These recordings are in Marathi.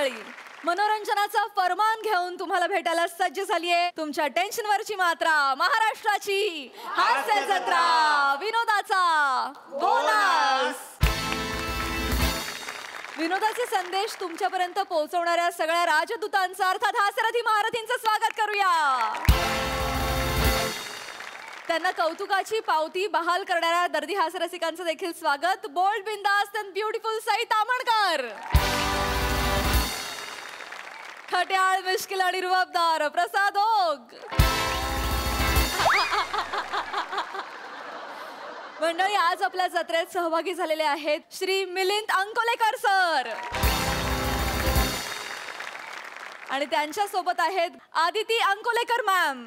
मंडळी, मनोरंजनाचा फरमान घेऊन तुम्हाला भेटायला सज्ज झालीये तुमच्या टेन्शनवरची मात्रा, महाराष्ट्राची हास्य जत्रा, विनोदाचा बोनस. विनोदाचे संदेश तुमच्यापर्यंत पोहोचवणाऱ्या सगळ्या राजदूतांचं अर्थात हास्यरथी महारथींचं स्वागत करूया. त्यांना कौतुकाची पावती बहाल करणाऱ्या दर्दी हास्यरसिकांचं देखील स्वागत. बोल्ड, बिंदास अँड ब्युटिफुल सई तामणकर, खट्याळ, मिश्किल आणि रुबाबदार प्रसाद ओग. मंडळी, आज आपल्या जत्रेत सहभागी झालेले आहेत श्री मिलिंद अंकोलेकर सर आणि त्यांच्या सोबत आहेत आदिती अंकोलेकर मॅम.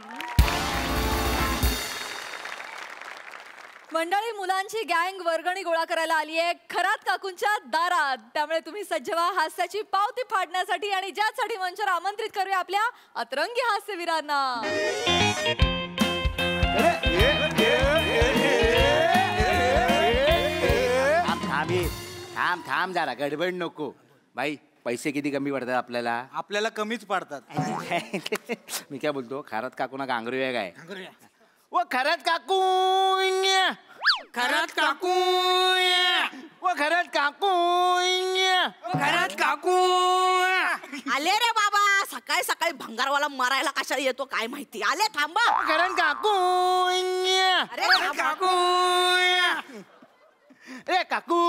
मंडळी, मुलांची गँग वर्गणी गोळा करायला आली आहे खरात काकूंच्या दारात. त्यामुळे तुम्ही सज्ज व्हा हास्याची पावती फाडण्यासाठी आणि ज्यासाठी मंचावर आमंत्रित करूया आपल्या अतरंगी हास्यवीरांना. थांब जरा, गडबड नको बाई. पैसे किती कमी पडतात आपल्याला? आपल्याला कमीच पडतात. मी काय बोलतो, खरात काकूना गांगरूया काय? वो खरात काकू, खरात काकू, वो खरात काकू, खरात काकू. आले रे बाबा, सकाळी सकाळी भंगारवाला मारायला कशाला येतो काय माहिती. आले, थांबा. खरात काकू, अरे काकू, अरे काकू.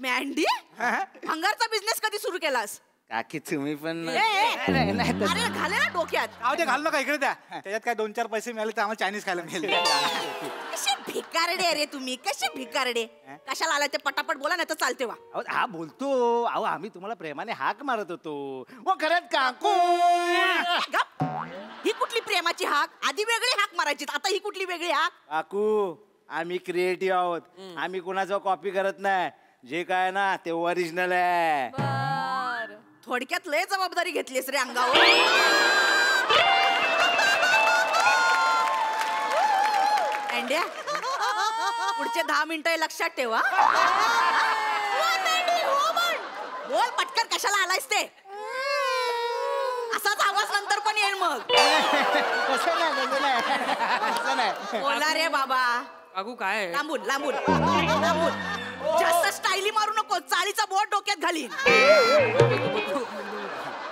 मॅन्डी, भंगारचा बिझनेस कधी सुरू केलास? काकी तुम्ही पण अरे घाले ना डोक्यात. घाल नका इकडे द्या. त्याच्यात काय 2-4 पैसे मिळाले तर आम्हाला चायनीज खायला मिळेल. कसे भिकारडे रे तुम्ही, कसे भिकारडे. कशाला आलाय ते पटापट बोला, नाही तर चालते वा. हा बोलतो. अहो आम्ही तुम्हाला प्रेमाने हाक मारत होतो. वो खरंच काकू. ही कुठली प्रेमाची हाक? आधी वेगळी हाक मारायची, आता ही कुठली वेगळी हाक? काकू, आम्ही क्रिएटिव्ह आहोत. आम्ही कुणाचं कॉपी करत नाही. जे काय ना ते ओरिजिनल आहे. थोडक्यात लय जबाबदारी घेतलीस रे अंगावर. अँड्या, पुढचे 10 मिनिटं लक्षात ठेवा. बोल पटकन, कशाला आलायस ते? असाच आवाज नंतर पण येईल मग. बोला रे बाबा. काकू काय? लांबून लांबून लांबून. जास्त स्टाईली मारू नको, चाळीचा बोट डोक्यात घालीन.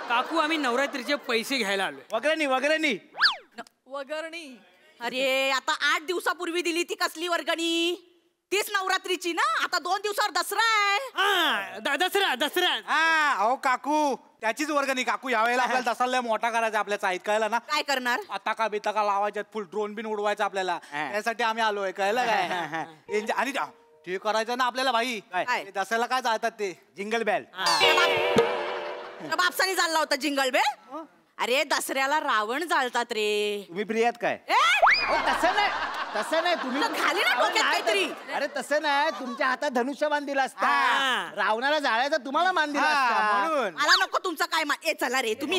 काकू, आम्ही नवरात्रीचे पैसे घ्यायला आलोय. वगरणी. अरे आता 8 दिवसापूर्वी दिली ती कसली वर्गणी? तीच नवरात्रीची ना. आता 2 दिवसावर दसरा आहे. दसरा. अहो काकू, त्याचीच वर्गणी. काकू, यावेळेला आपल्याला दसरा मोठा करायचा आपल्या चाळीत, कळलं ना? काय करणार? पताका बिताका लावायच्यात, फुल ड्रोन बिन उडवायचा आपल्याला. त्यासाठी आम्ही आलोय, कळलं काय? आणि ते करायचं ना आपल्याला भाई. दसऱ्याला काय जातात ते जिंगल बेल. बापसानी चालला होता जिंगल बेल. अरे दसऱ्याला रावण जाळतात रे. तुम्ही फ्री आहात काय? तसं नाही तुम्ही खाली ना डोक्यात काहीतरी. अरे तसं नाही, तुमच्या हातात धनुष्यबाण दिला असता. रावणाला जाळायचा तुम्हाला मान दिला असता म्हणून. मला नको तुमचं काय मान. चला रे तुम्ही.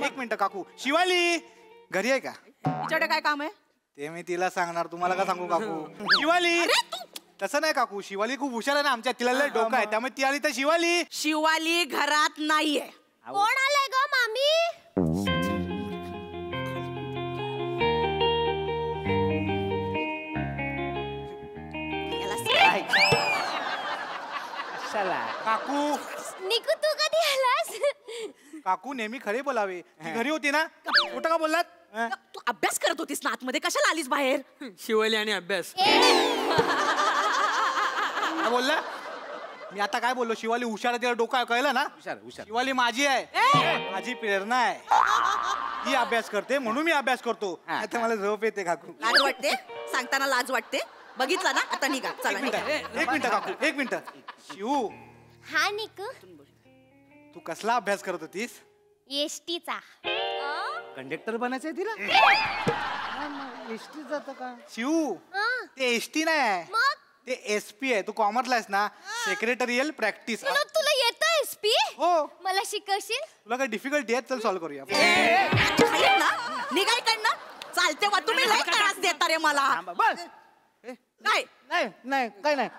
एक मिनिट काकू. शिवाली घरी आहे का? तिच्याकडे काय काम आहे ते मी तिला सांगणार. तुम्हाला का सांगू काकू? शिवाली. तसं नाही काकू, शिवाली खूप हुशार आहे ना आमच्या. तिला लय डोकं आहे, त्यामुळे ती आली तर शिवाली. शिवाली घरात नाहीये. कोण आलंय ग मामी? काकू, निकू तू कधी आलास? काकू नेहमी खरे बोलावे. ती घरी होती ना, कुठं का बोललात? तू अभ्यास करत होतीस ना आतमध्ये, कशाला आलीस बाहेर? शिवाली आणि अभ्यास. काय बोलला? मी आता काय बोललो? शिवाली हुशार आहे, तिला डोकं कळलं ना? हुशार. शिवाली माझी आहे, माझी प्रेरणा आहे. ती अभ्यास करते म्हणून मी अभ्यास करतो. आता मला झोप येते काकू. लाज वाटते सांगताना, लाज वाटते. बघितलं ना, आता निघा. चला एक मिनिट काकू, एक मिनिट. शिवू, हा निकू, तू कसला अभ्यास करत होतीस? एसटीचा. कंडक्टर बनायचंय तिला? एसटी जात का? शिवू, ते एसटी नाही, मग ते एसपी आहे. तू कॉमर्सला आहेस ना? Secretarial practice. तुला येतं एसपी? हो. मला शिकवशील? तुला काय डिफिकल्टी आहे? चल सॉल्व्ह करूया. निघाय कडनं चालते वा. तुम्ही लय त्रास देता रे मला. बस. काय नाही काय नाही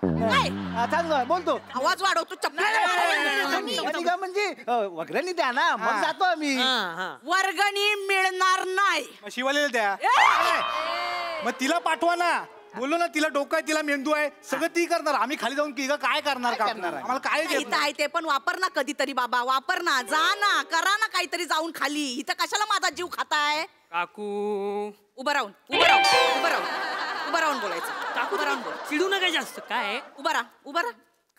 चांगलं बोलतो आवाज वाढवतो चप्पल का म्हणजे वगैरे द्या ना मग जातो आम्ही वर्गणी मिळणार नाही. मग शिवालेला द्या. मग तिला पाठवा ना. बोललो ना तिला डोकं आहे, तिला मेंदू आहे, सगळं ती करणार. आम्ही खाली जाऊन की काय करणार का आम्हाला काय देत इथं आहे ते पण वापर ना कधीतरी बाबा, वापर ना, जा ना, करा ना काहीतरी जाऊन खाली. इथं कशाला माझा जीव खाताय? काकू उभं राहून बोलायचं. काकू उभं राहून बोल. चिडू नका जास्त. काय उभं राहा.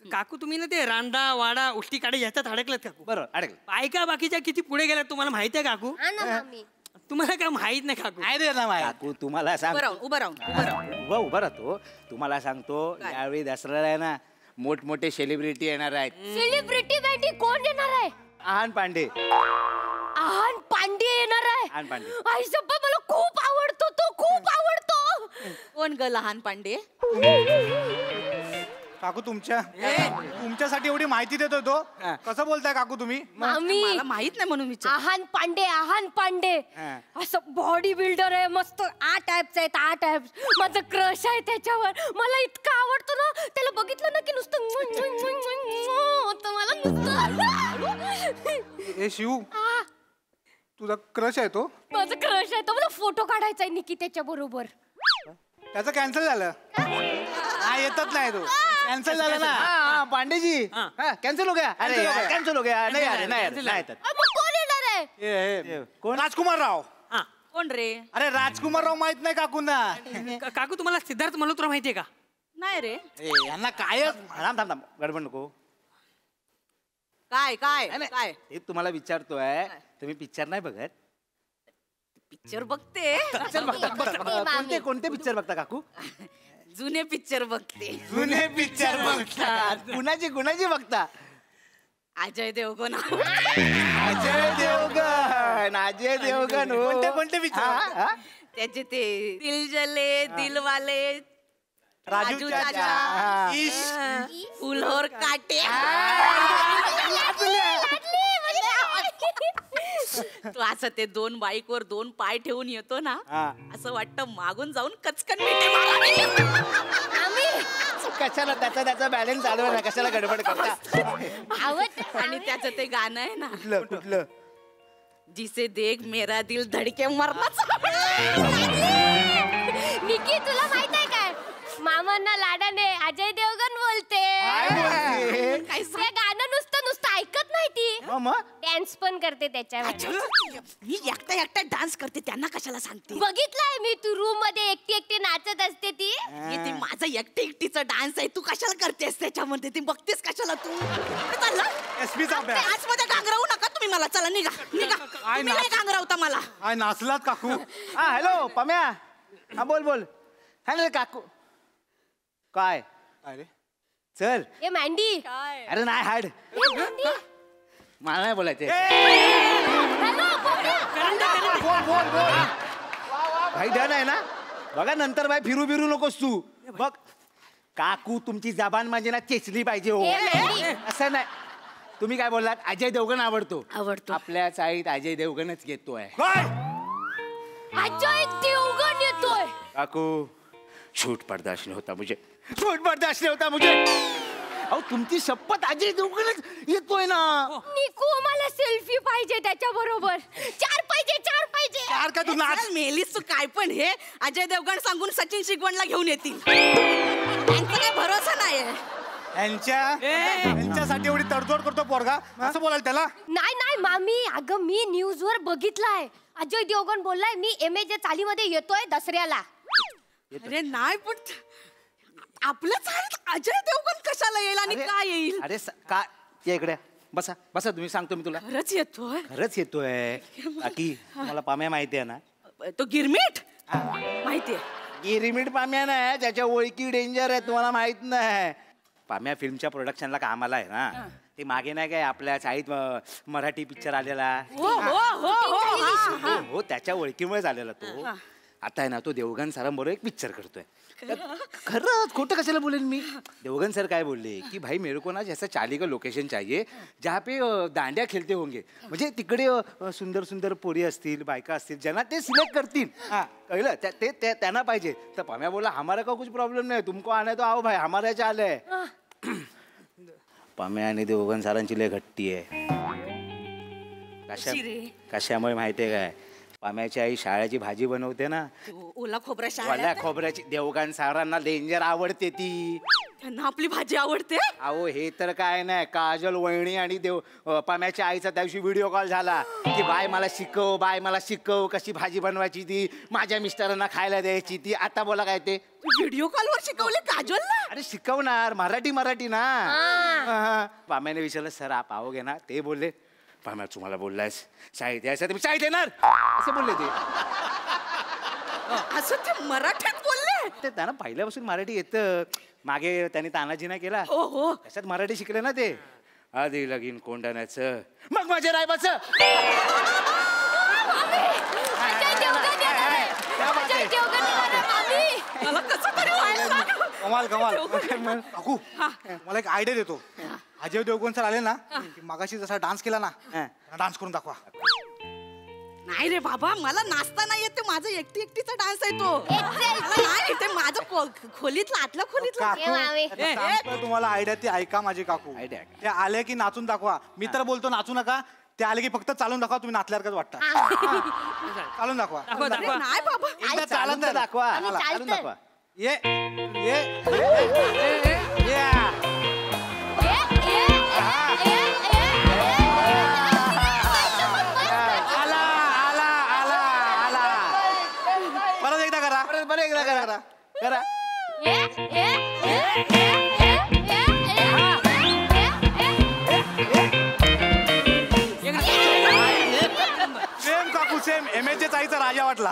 काकू तुम्ही ना ते रांडा वाडा उष्टी काढे ह्याच्यात अडकलात काकू. बरोबर अडकलं बायका बाकीच्या किती पुढे गेल्यात तुम्हाला माहिती आहे काकू? हा ना मामी. तुम्हाला काय माहित नाही काकू? काय दे ना माया. काकू तुम्हाला सांग उभं राहून. उभा राहतो तुम्हाला सांगतो यावेळी दसऱ्याला आहे ना मोठमोठे सेलिब्रिटी येणार आहेत. सेलिब्रिटी बेटी कोण येणार आहे? आहान पांडे. आहान पांडे येणार आहे. आहान पांडे. आई सप्पा मला खूप आवडतो तो, खूप आवडतो. कोण ग लहान पांडे? काकू तुमच्यासाठी एवढी माहिती देतोय तो. कसं बोलताय काकू तुम्ही? मामी मला माहित नाही म्हणून विचार. आहान पांडे असं बॉडी बिल्डर आहे मस्त. 8 ऍप्स आहेत 8 ऍप्स. माझं क्रश आहे त्याच्यावर. मला इतकं आवडतं ना त्याला बघितलं ना की नुसतं होतं मला नुसतं. ए शिव तुझा क्रश आहे तो? माझं क्रश आहे तो. मला फोटो काढायचा आहे निकी त्याच्या बरोबर. त्याचं कॅन्सल झालं. हा येतच नाही तो. कॅन्सल झालं ना. हाँ पांडे जी कैंसिल हो गया. अरे कैंसिल हो गया. नहीं आ रहे नहीं येतात. मग कोण येणार आहे? कोण? राजकुमार राव. कोण रे? अरे राजकुमार राव माहित नाही काकूंना? काकू तुम्हाला सिद्धार्थ मल्होत्रा माहितीये का? नाही रे. यांना काय थांब गडबड नको. काय हे तुम्हाला विचारतोय तुम्ही पिक्चर नाही बघत? पिक्चर बघते. कोणते कोणते पिक्चर बघता काकू? जुने पिक्चर बघते. जुने पिक्चर बघता. कुणाची बघता? अजय देवगण. अजय देवगण कोणते पिक्चर? त्याचे ते दिल जले दिलवाले, राजू चाचा, इश्क, फुलहोर काटे. तू असं ते 2 बाईकवर 2 पाय ठेवून येतो ना असं वाटतं मागून जाऊन कचकन मिठी मारावी. कशाला त्याचा बॅलन्स चालू ना कशाला गडबड करता? आणि त्याचं ते गाणं आहे ना कुठलं? जिसे देख मेरा दिल धडके मरणाच. निकी तुला माहित आहे काय मामांना लाडाने अजय देवगण बोलते. ते गाणं नुसतं ऐकत नाही ती. डान्स पण करते त्याच्यावर. मी एकटा डान्स करते त्यांना कशाला सांगते? बघितलंय मी तू रूम मध्ये एकटी नाचत असते ती. ते माझं एकटीचा डान्स आहे. तू कशाला करतेस त्याच्यामध्ये? ती बघतेस कशाला तू? एसपीचा अभ्यास. डान्स मध्ये गांगरावू नका तुम्ही मला. चला निघा. तुम्ही नाही गांगरावता मला. काय नाचलात काकू? हा हॅलो पम्या. हा बोल. हॅलो काकू. काय अरे चल. ए मँडी. अरे नाही हाड मला नाही बोलायचे. भाई डन आहे ना? बघा नंतर भाई फिरू नकोस तू. बघ काकू तुमची जबान म्हणजे ना चेचली पाहिजे हो. असं नाही. तुम्ही काय बोललात? अजय देवगण आवडतो. आपल्या चाळीत अजय देवगणच येतोय. अजय देवगण येतोय. काकू झूठ बर्दाश्त नहीं होता मुझे. अहो तुमची शपथ अजय देवगणच येतोय ना. निकू मला सेल्फी पाहिजे त्याच्या बरोबर. 4 पाहिजे. यार का तू नाच. मेलीस तू काय पण. हे अजय देवगण सांगून सचिन शिगवणला घेऊन येतील. त्यांचा काय भरोसा नाही. यांच्यासाठी एवढी तडजोड करतो पोरगा असं बोलायला त्याला? नाही मामी. अगं मी न्यूज वर बघितलंय. अजय देवगण बोललाय मी MA चालीमध्ये येतोय दसऱ्याला. अरे नाही पण आपल्या चाळीत अजय देवगण कशाला येईल आणि काय येईल? अरे काय या इकडे बसा तुम्ही सांगतो मी तुला. खरंच येतोय. बाकी मला पाम्या माहिती आहे ना? तो गिरमीट माहितीये. गिरमीट पाम्या नाही त्याच्या ओळखी डेंजर आहे. तुम्हाला माहित नाही? पाम्या फिल्मच्या प्रोडक्शनला कामाला आहे ना. ते मागे नाही काय आपल्या चाळीत मराठी पिक्चर आलेला? हो हो त्याच्या ओळखीमुळे झालेला तो. आता आहे ना तो देवगण सरांबरोबर एक पिक्चर करतोय. खरंच खोटं कशाला बोलेन मी. देवगन सर काय बोलले की भाई मेरे को ना जैसा चाली का लोकेशन चाहिए जहाँ पे दांड्या खेळते होंगे. म्हणजे तिकडे सुंदर सुंदर पोरी असतील बायका असतील ज्यांना ते सिलेक्ट करतील. कळलं ते त्यांना पाहिजे. तर पाम्या बोला हमारा का कुछ प्रॉब्लेम नाही तुमको आना तो आओ भाई हमारा याच्या आलंय. पाम्या आणि देवगन सरांची लय घट्टी आहे. कशामुळे माहितीये काय पाम्याची आई शाळेची भाजी बनवते ना ओला खोबरा वाल्या खोबऱ्याची देवगण सरांना डेंजर आवडते ती. त्यांना आपली भाजी आवडते. अहो हे तर काय नाही काजल वहिनी आणि पाम्याच्या आईचा त्या दिवशी व्हिडिओ कॉल झाला की बाय मला शिकव कशी भाजी बनवायची ती माझ्या मिस्टरांना खायला द्यायची ती. आता बोला काय ते व्हिडिओ कॉलवर शिकवले काजलला. अरे शिकवणार मराठी ना. पाम्याने विचारलं सर आप आओगे ना. ते बोलले पाम्या तुम्हाला बोललायस शाळेत यायचं तुम्ही शाळेत येणार असं बोलले ते. असं ते मराठीत बोलले. ते त्यांना पहिल्यापासून मराठी येतं. मागे त्यांनी तानाजी नाही केला त्याच्यात मराठी शिकले ना ते. आधी लगीन कोंडाण्याचं मग माझ्या रायबाचं. कमाल काकू मला एक आयडिया देतो. अजय देवगण सर आले ना की मगाशी जसा डान्स केला ना डान्स करून दाखवा. नाही रे बाबा मला नाचता नाही येते. माझं एकटीचा डान्स आहे तो. नाही ते माझं खोलीतला आतल्या खोलीतला. तुम्हाला आयडिया ती ऐका माझी काकू. ते आले की नाचून दाखवा. मी तर बोलतो नाचू नका. ते आले की फक्त चालून दाखवा. तुम्ही नाचल्यासारखंच वाटतं. चालून दाखवा. नाही बाबा एकदा चालून तर दाखवा. चालून दाखवा. ये परत एकदा करा. बरं एकदा करा. सेम काकू सेम MH चाईचा राजा वाटला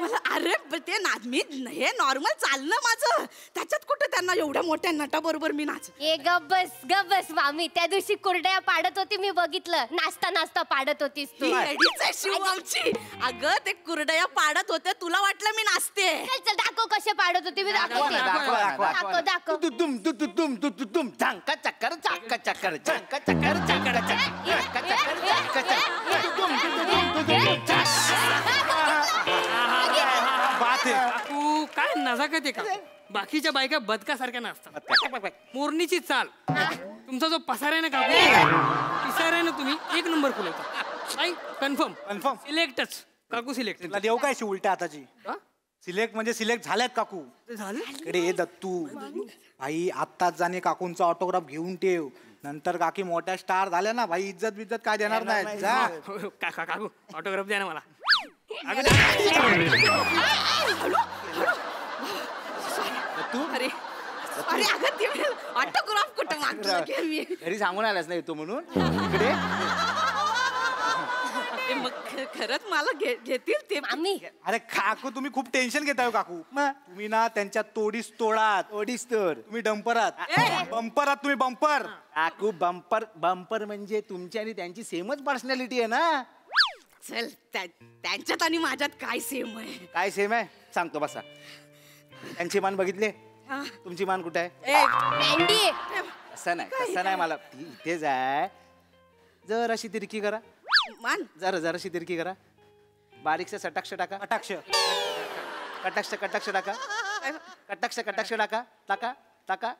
मला. अरे ते नाच मी हे नॉर्मल चालणं माझं. त्याच्यात कुठे त्यांना एवढ्या मोठ्या नटाबरोबर मी नाच. ए गब्बस मामी त्या दिवशी कुरड्या पाडत होती मी बघितलं. नाचता पाडत होतीस तू. येडीच आहे शिव आमची. अगं ते कुरडया पाडत होते तुला वाटलं मी नाचते. चल दाखव कसे पाडत होती मी दाखवते. दाखव तुम झांका चक्कर चाक्का चक्कर झांका चक्कर चाक्का तू काय नजाकत आहे का. बाकीच्या बायका बदकासारख्या नाचतात. मोरणीची चाल. तुमचा जो पसार आहे ना काकू पिसार आहे ना तुम्ही एक नंबर खुलवता. कन्फर्म सिलेक्टच काकू सिलेक्ट. देऊ काय उलट्या हाताची. सिलेक्ट म्हणजे सिलेक्ट झाल्यात काकू. झालं इकडे ये दत्तू भाई. आत्ताच जाणे काकूंचा ऑटोग्राफ घेऊन ठेव. नंतर काकी मोठ्या स्टार झाल्या ना भाई इज्जत काय देणार नाही. जा काकू ऑटोग्राफ द्या ना मला. अरे अगं ते ऑटोग्राफ कुठं मागतो मी. घरी सांगून आलास नाही तो म्हणून इकडे. मग खरंच मला घेतील ते. अरे काकू तुम्ही खूप टेन्शन घेताय काकू. तुम्ही ना त्यांच्या तोडीस तोड. तुम्ही डंपरात बंपरात. तुम्ही बंपर. काकू बंपर म्हणजे तुमची आणि त्यांची सेमच पर्सनॅलिटी आहे ना. चल त्यांच्यात आणि माझ्यात काय सेम आहे. काय सेम आहे सांगतो बसा. त्यांची मान बघितले तुमची मान कुठे आहे. असं नाही मला इथेच आहे. जर अशी तिरकी करा मान. जराशी तिरकी करा. बारीकसा सटाक्ष टाका. कटाक्ष टाका. कटाक्ष टाका.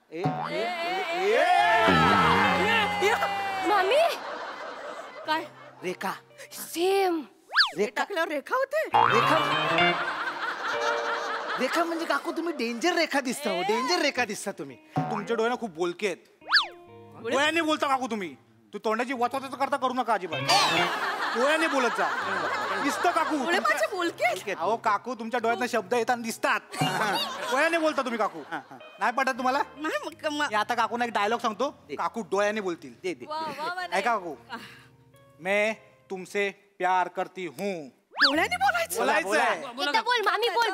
मामी काय रेखा सेम. टाकल्यावर रेखा होते. रेखा म्हणजे काकू तुम्ही डेंजर रेखा दिसता. डेंजर रेखा दिसता तुम्ही. तुमच्या डोळ्याना खूप बोलके आहेत. डोळ्याने बोलता काकू तुम्ही. तू तोंडाची वाचवाच करता करू नका अजिबात. डोळ्याने बोलत जा. दिसतं काकू. बोलके. अहो काकू तुमच्या डोळ्यातनं शब्द येताना दिसतात. डोळ्याने बोलता तुम्ही काकू. नाही पटत तुम्हाला. नाही आता काकूना एक डायलॉग सांगतो. काकू डोळ्याने बोलतील. ऐका काकू. मैं तुमसे प्यार करती हूँ. डोळ्याने बोलायचं. बोल मामी बोल.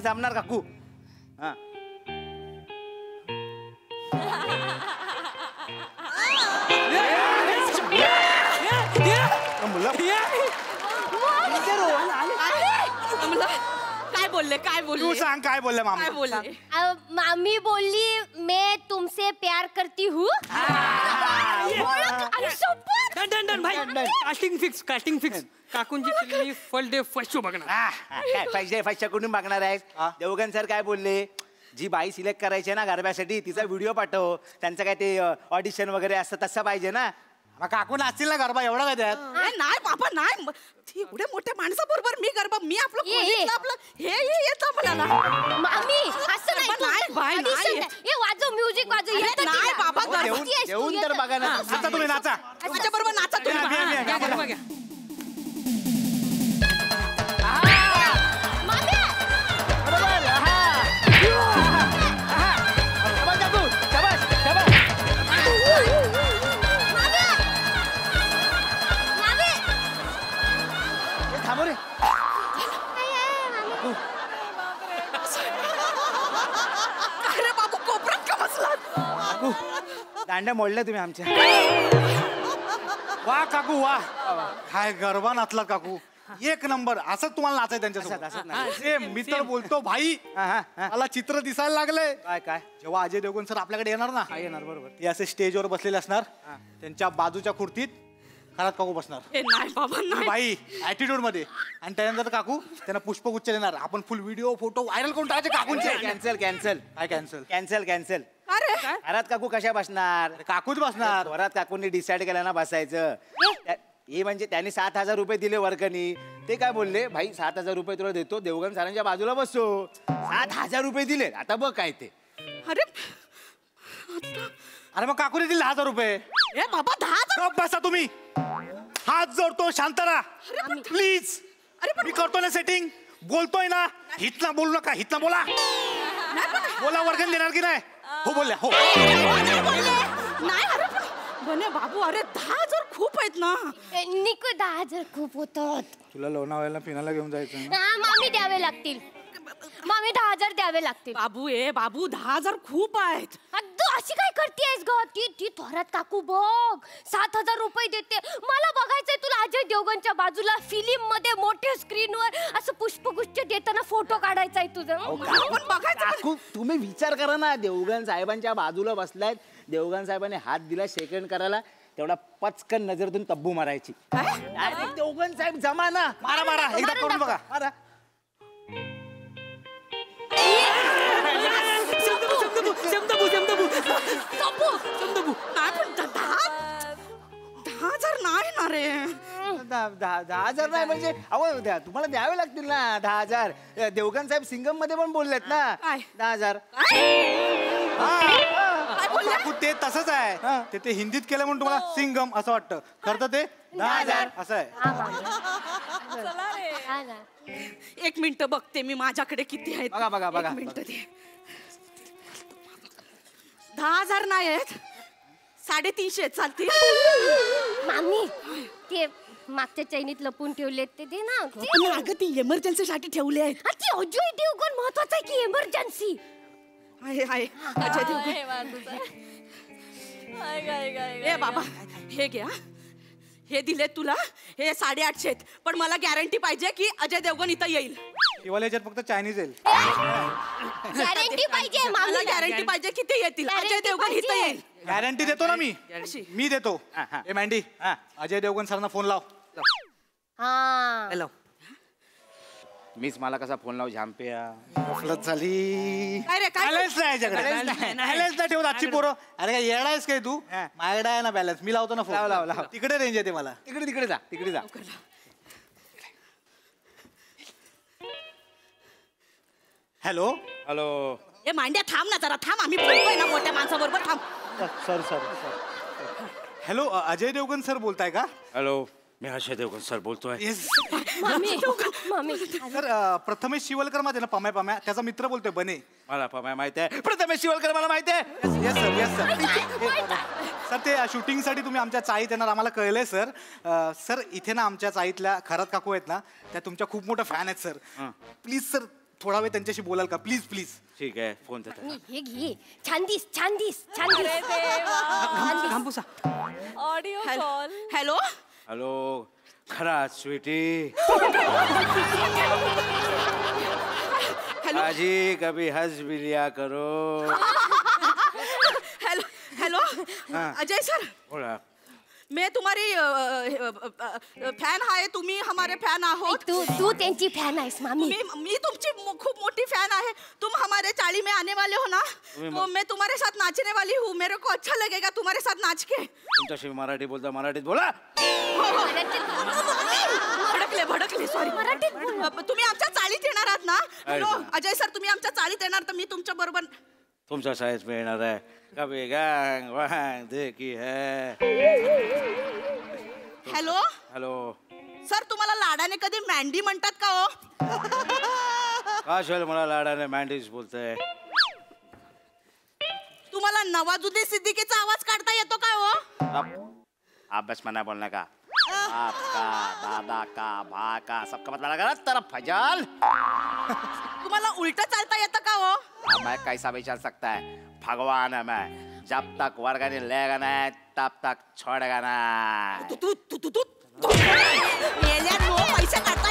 जमणार काकू. हा बोलला काय बोलले काय तू बोलले सांग काय बोलले मामा काय बोलले मामी बोलली मैं तुमसे प्यार करती हूँ आणि शपथ. डन डन डन भाई कास्टिंग फिक्स काकूंची फिल्म मी फर्स्ट डे फर्स्ट शो बघणार. काय पैसे कुठून बघणार आहेस देवगण सर काय बोलले जी बाई सिलेक्ट करायची आहे ना गरब्यासाठी तिचा व्हिडिओ पाठव त्यांचं काय ते ऑडिशन वगैरे असतं तसं पाहिजे ना. मग काकू नाचतील ना गरबा एवढा काय त्यात नाही बाबा नाही एवढे मोठ्या माणसाबरोबर मी गरबा मी आपलं खोलीतलं आपलं हे येतं मला मामी असं नाही तू. नाही, बाई, Audition नाही. नाही. हे वाजव म्युझिक वाजव अरे, येतं नाही, तिला. बाबा, गरबा देऊन ती आहेस तू, देऊन तर येतं. बघा ना. नाचा तुम्ही नाचा माझ्या बरोबर नाचा तुम्ही. घ्या, घ्या, घ्या, घ्या, घ्या. मामी, बरोबर शाबास काकू, शाबास, शाबास. मामी. मामी. ए, थांबव रे अरे बाबू कोपऱ्यात का बसला काकू दांड्या मोडल्या तुम्ही आमच्या. वा काकू वा काय गरबा नाचला काकू एक नंबर असंच तुम्हाला नाचाय असंच, असंच त्यांच्यासोबत नाही. सेम मी तर बोलतो भाई हा, हा, हा. मला चित्र दिसायला लागलंय काय काय जेव्हा अजय देवगण सर आपल्याकडे येणार ना येणार बरोबर. ते असे स्टेजवर बसलेले असणार त्यांच्या बाजूच्या खुर्चीत खरात काकू बसणार ए नाही बाबा नाही बाई ऍटिट्यूड मध्ये आणि त्यानंतर काकू त्यांना पुष्पगुच्छ देणार आपण फुल व्हिडिओ फोटो व्हायरल करून टाकायचे काकूंचे कॅन्सल कॅन्सल काय कॅन्सल कॅन्सल कॅन्सल. अरे घरात काकू कशा बसणार काकूच बसणार घरात काकूंनी डिसाईड केलं ना बसायचं हे म्हणजे त्यांनी 7,000 रुपये दिले वर्गणी ते काय बोलले भाई 7,000 रुपये तुला देतो देवगण सरांच्या बाजूला बसतो 7,000 रुपये दिले आता बघ काय ते. अरे अरे मग काकूने दिले 1,000 रुपये ए बाबा 10,000 गप्प बसा तुम्ही हात जोडतो शांत राहा प्लीज मी करतो ना सेटिंग बोलतोय ना हितला बोलू नका हितला बोला बोला वर्गण देणार की नाही हो बोलल्या हो नाही अरे बने बाबू अरे 10,000 खूप आहेत ना निकू 10,000 खूप होतात. तुला लोणावळ्याला पिण्याला घेऊन जायचं मामी द्यावे लागतील. मामी 10,000 द्यावे लागतील. बाबू ए बाबू 10,000 खूप आहेत तू अशी काय करतेस ग ती थोरात काकू बघ 7,000 रुपये देते. मला बघायचंय तुला अजय देवगणच्या बाजूला फिल्म मध्ये मोठ्या स्क्रीनवर असं पुष्पगुच्छ देताना फोटो काढायचा आहे तुझं. आपण बघायचं काकू तुम्ही विचार करा ना देवगण साहेबांच्या बाजूला बसलायत देवगण साहेबांनी हात दिला सेकंड करायला तेवढा पचकन नजरेतून तब्बू मारायची. Direct देवगण साहेब जमा ना मारा मारा एकदा करून बघा मारा. नाही पण 10,000 नाही ना रे 10,000 नाही म्हणजे अहो तुम्हाला द्यावे लागतील ना 10,000. देवगण साहेब सिंगम मध्ये पण बोललेत ना काय? 10,000. काकू ते तसंच आहे ते हिंदीत केलं म्हणून तुम्हाला सिंगम असं वाटतं खरं तर ते 10,000 असं आहे. हा ना. एक मिनिट बघते मी माझ्याकडे किती आहेत बघा, बघा, बघा. एक मिनिट दे 10,000 नाही आहेत 350 चालतील मामी ते मागच्या चैनीत लपून ठेवले ते दे ना. पण अगं ती इमर्जन्सी साठी ठेवले आहेत ती अजय देवगण महत्वाचं आहे की एमर्जन्सी. आहे अजय देवगण ए बाबा हे घ्या हे दिले तुला हे 850 पण मला गॅरंटी पाहिजे की अजय देवगण इथं येईल शिवाला याच्यात फक्त चायनीज येईल गॅरंटी पाहिजे मला मामी. गॅरंटी पाहिजे की ते येतील Guarantee अजय देवगण इथं पाहिजे. येईल गॅरंटी देतो ना मी अशी. मी देतो हा, हा. ए मँडी हा. अजय देवगण सरांना फोन लाव हा मीच मला कसा फोन लावू झांप्या गफलत झाली काय रे काय बॅलन्स नाही याच्याकडे बॅलन्स नाही ठेवत आजची पोरं अरे काय येडा आहेस काय तू हा. माझ्याकडे आहे ना बॅलन्स मी लावतो ना लाव, लाव, फोन लाव. तिकडे रेंज येते मला तिकडे जा तिकडे जा. हॅलो हॅलो ए मांड्या थांब ना जरा थांब आम्ही बोलतोय ना मोठ्या माणसाबरोबर थांब sir sir hello Ajay Devgan sir बोलताय का हॅलो मी अजय देवगण सर बोलतोय. येस मामी मामी सर प्रथमेश शिवलकर माझे ना पम्या त्याचा मित्र बोलतोय बने मला पमाय माहिती आहे प्रथमेश शिवलकर मला माहिती आहे. येस सर सर ते शूटिंगसाठी तुम्ही आमच्या चाळीत येणार आम्हाला कळलंय सर सर इथे ना आमच्या चाळीतल्या खरात काकू आहेत ना त्या तुमच्या खूप मोठ्या फॅन आहेत सर प्लीज सर थोडा वेळ त्यांच्याशी बोलाल का प्लीज प्लीज ठीक आहे फोन देतो. हे घे छान दिस छान दिस छान दिस. घामपुसा ऑडिओ कॉल हॅलो हॅलो खरंच स्वीटी हॅलो आजी कभी हंस भी लिया करो. हेलो हेलो अजय सर बोला. मैं तुम्हारी फॅन आहे तुम्ही हमारे फॅन आहोत तू त्यांची फॅन आहेस मामी. मी तुमची खूप मोटी फॅन आहे तुम हमारे चाली में आने वाले हो ना तो मैं तुम्हारे साथ नाचने वाली हूँ मेरे को अच्छा लगेगा तुम्हारे साथ नाच के तुमच्याशी मराठी बोलता मराठीत बोला. भडकले सॉरी तुम्ही आमच्या चाळीत येणार आहात ना हॅलो अजय सर तुम्ही आमच्या चाळीत येणार तर मी तुमच्या बरोबर तुमच्या शाळेत मी येणार आहे. कभी गँग वँग देखी है. हॅलो हॅलो सर तुम्हाला लाडाने कधी मँडी म्हणतात का हो का शोल मला लाडाने मँडीज बोलते. तुम्हाला नवाजुद्दीन सिद्दीकीचा आवाज काढता येतो का हो अभ्यास मना बोलने का. आपका दादा का भा का सबका मतलब गलत तरफ फजल. तुम्हाला उलट चालता येतं का हो मैं कैसा भी चल सकता है. भगवान है मैं. जब तक वर्गनी लेगा नहीं तब तक छोड़ेगा नहीं. तू मेल्या नो पैसे काढता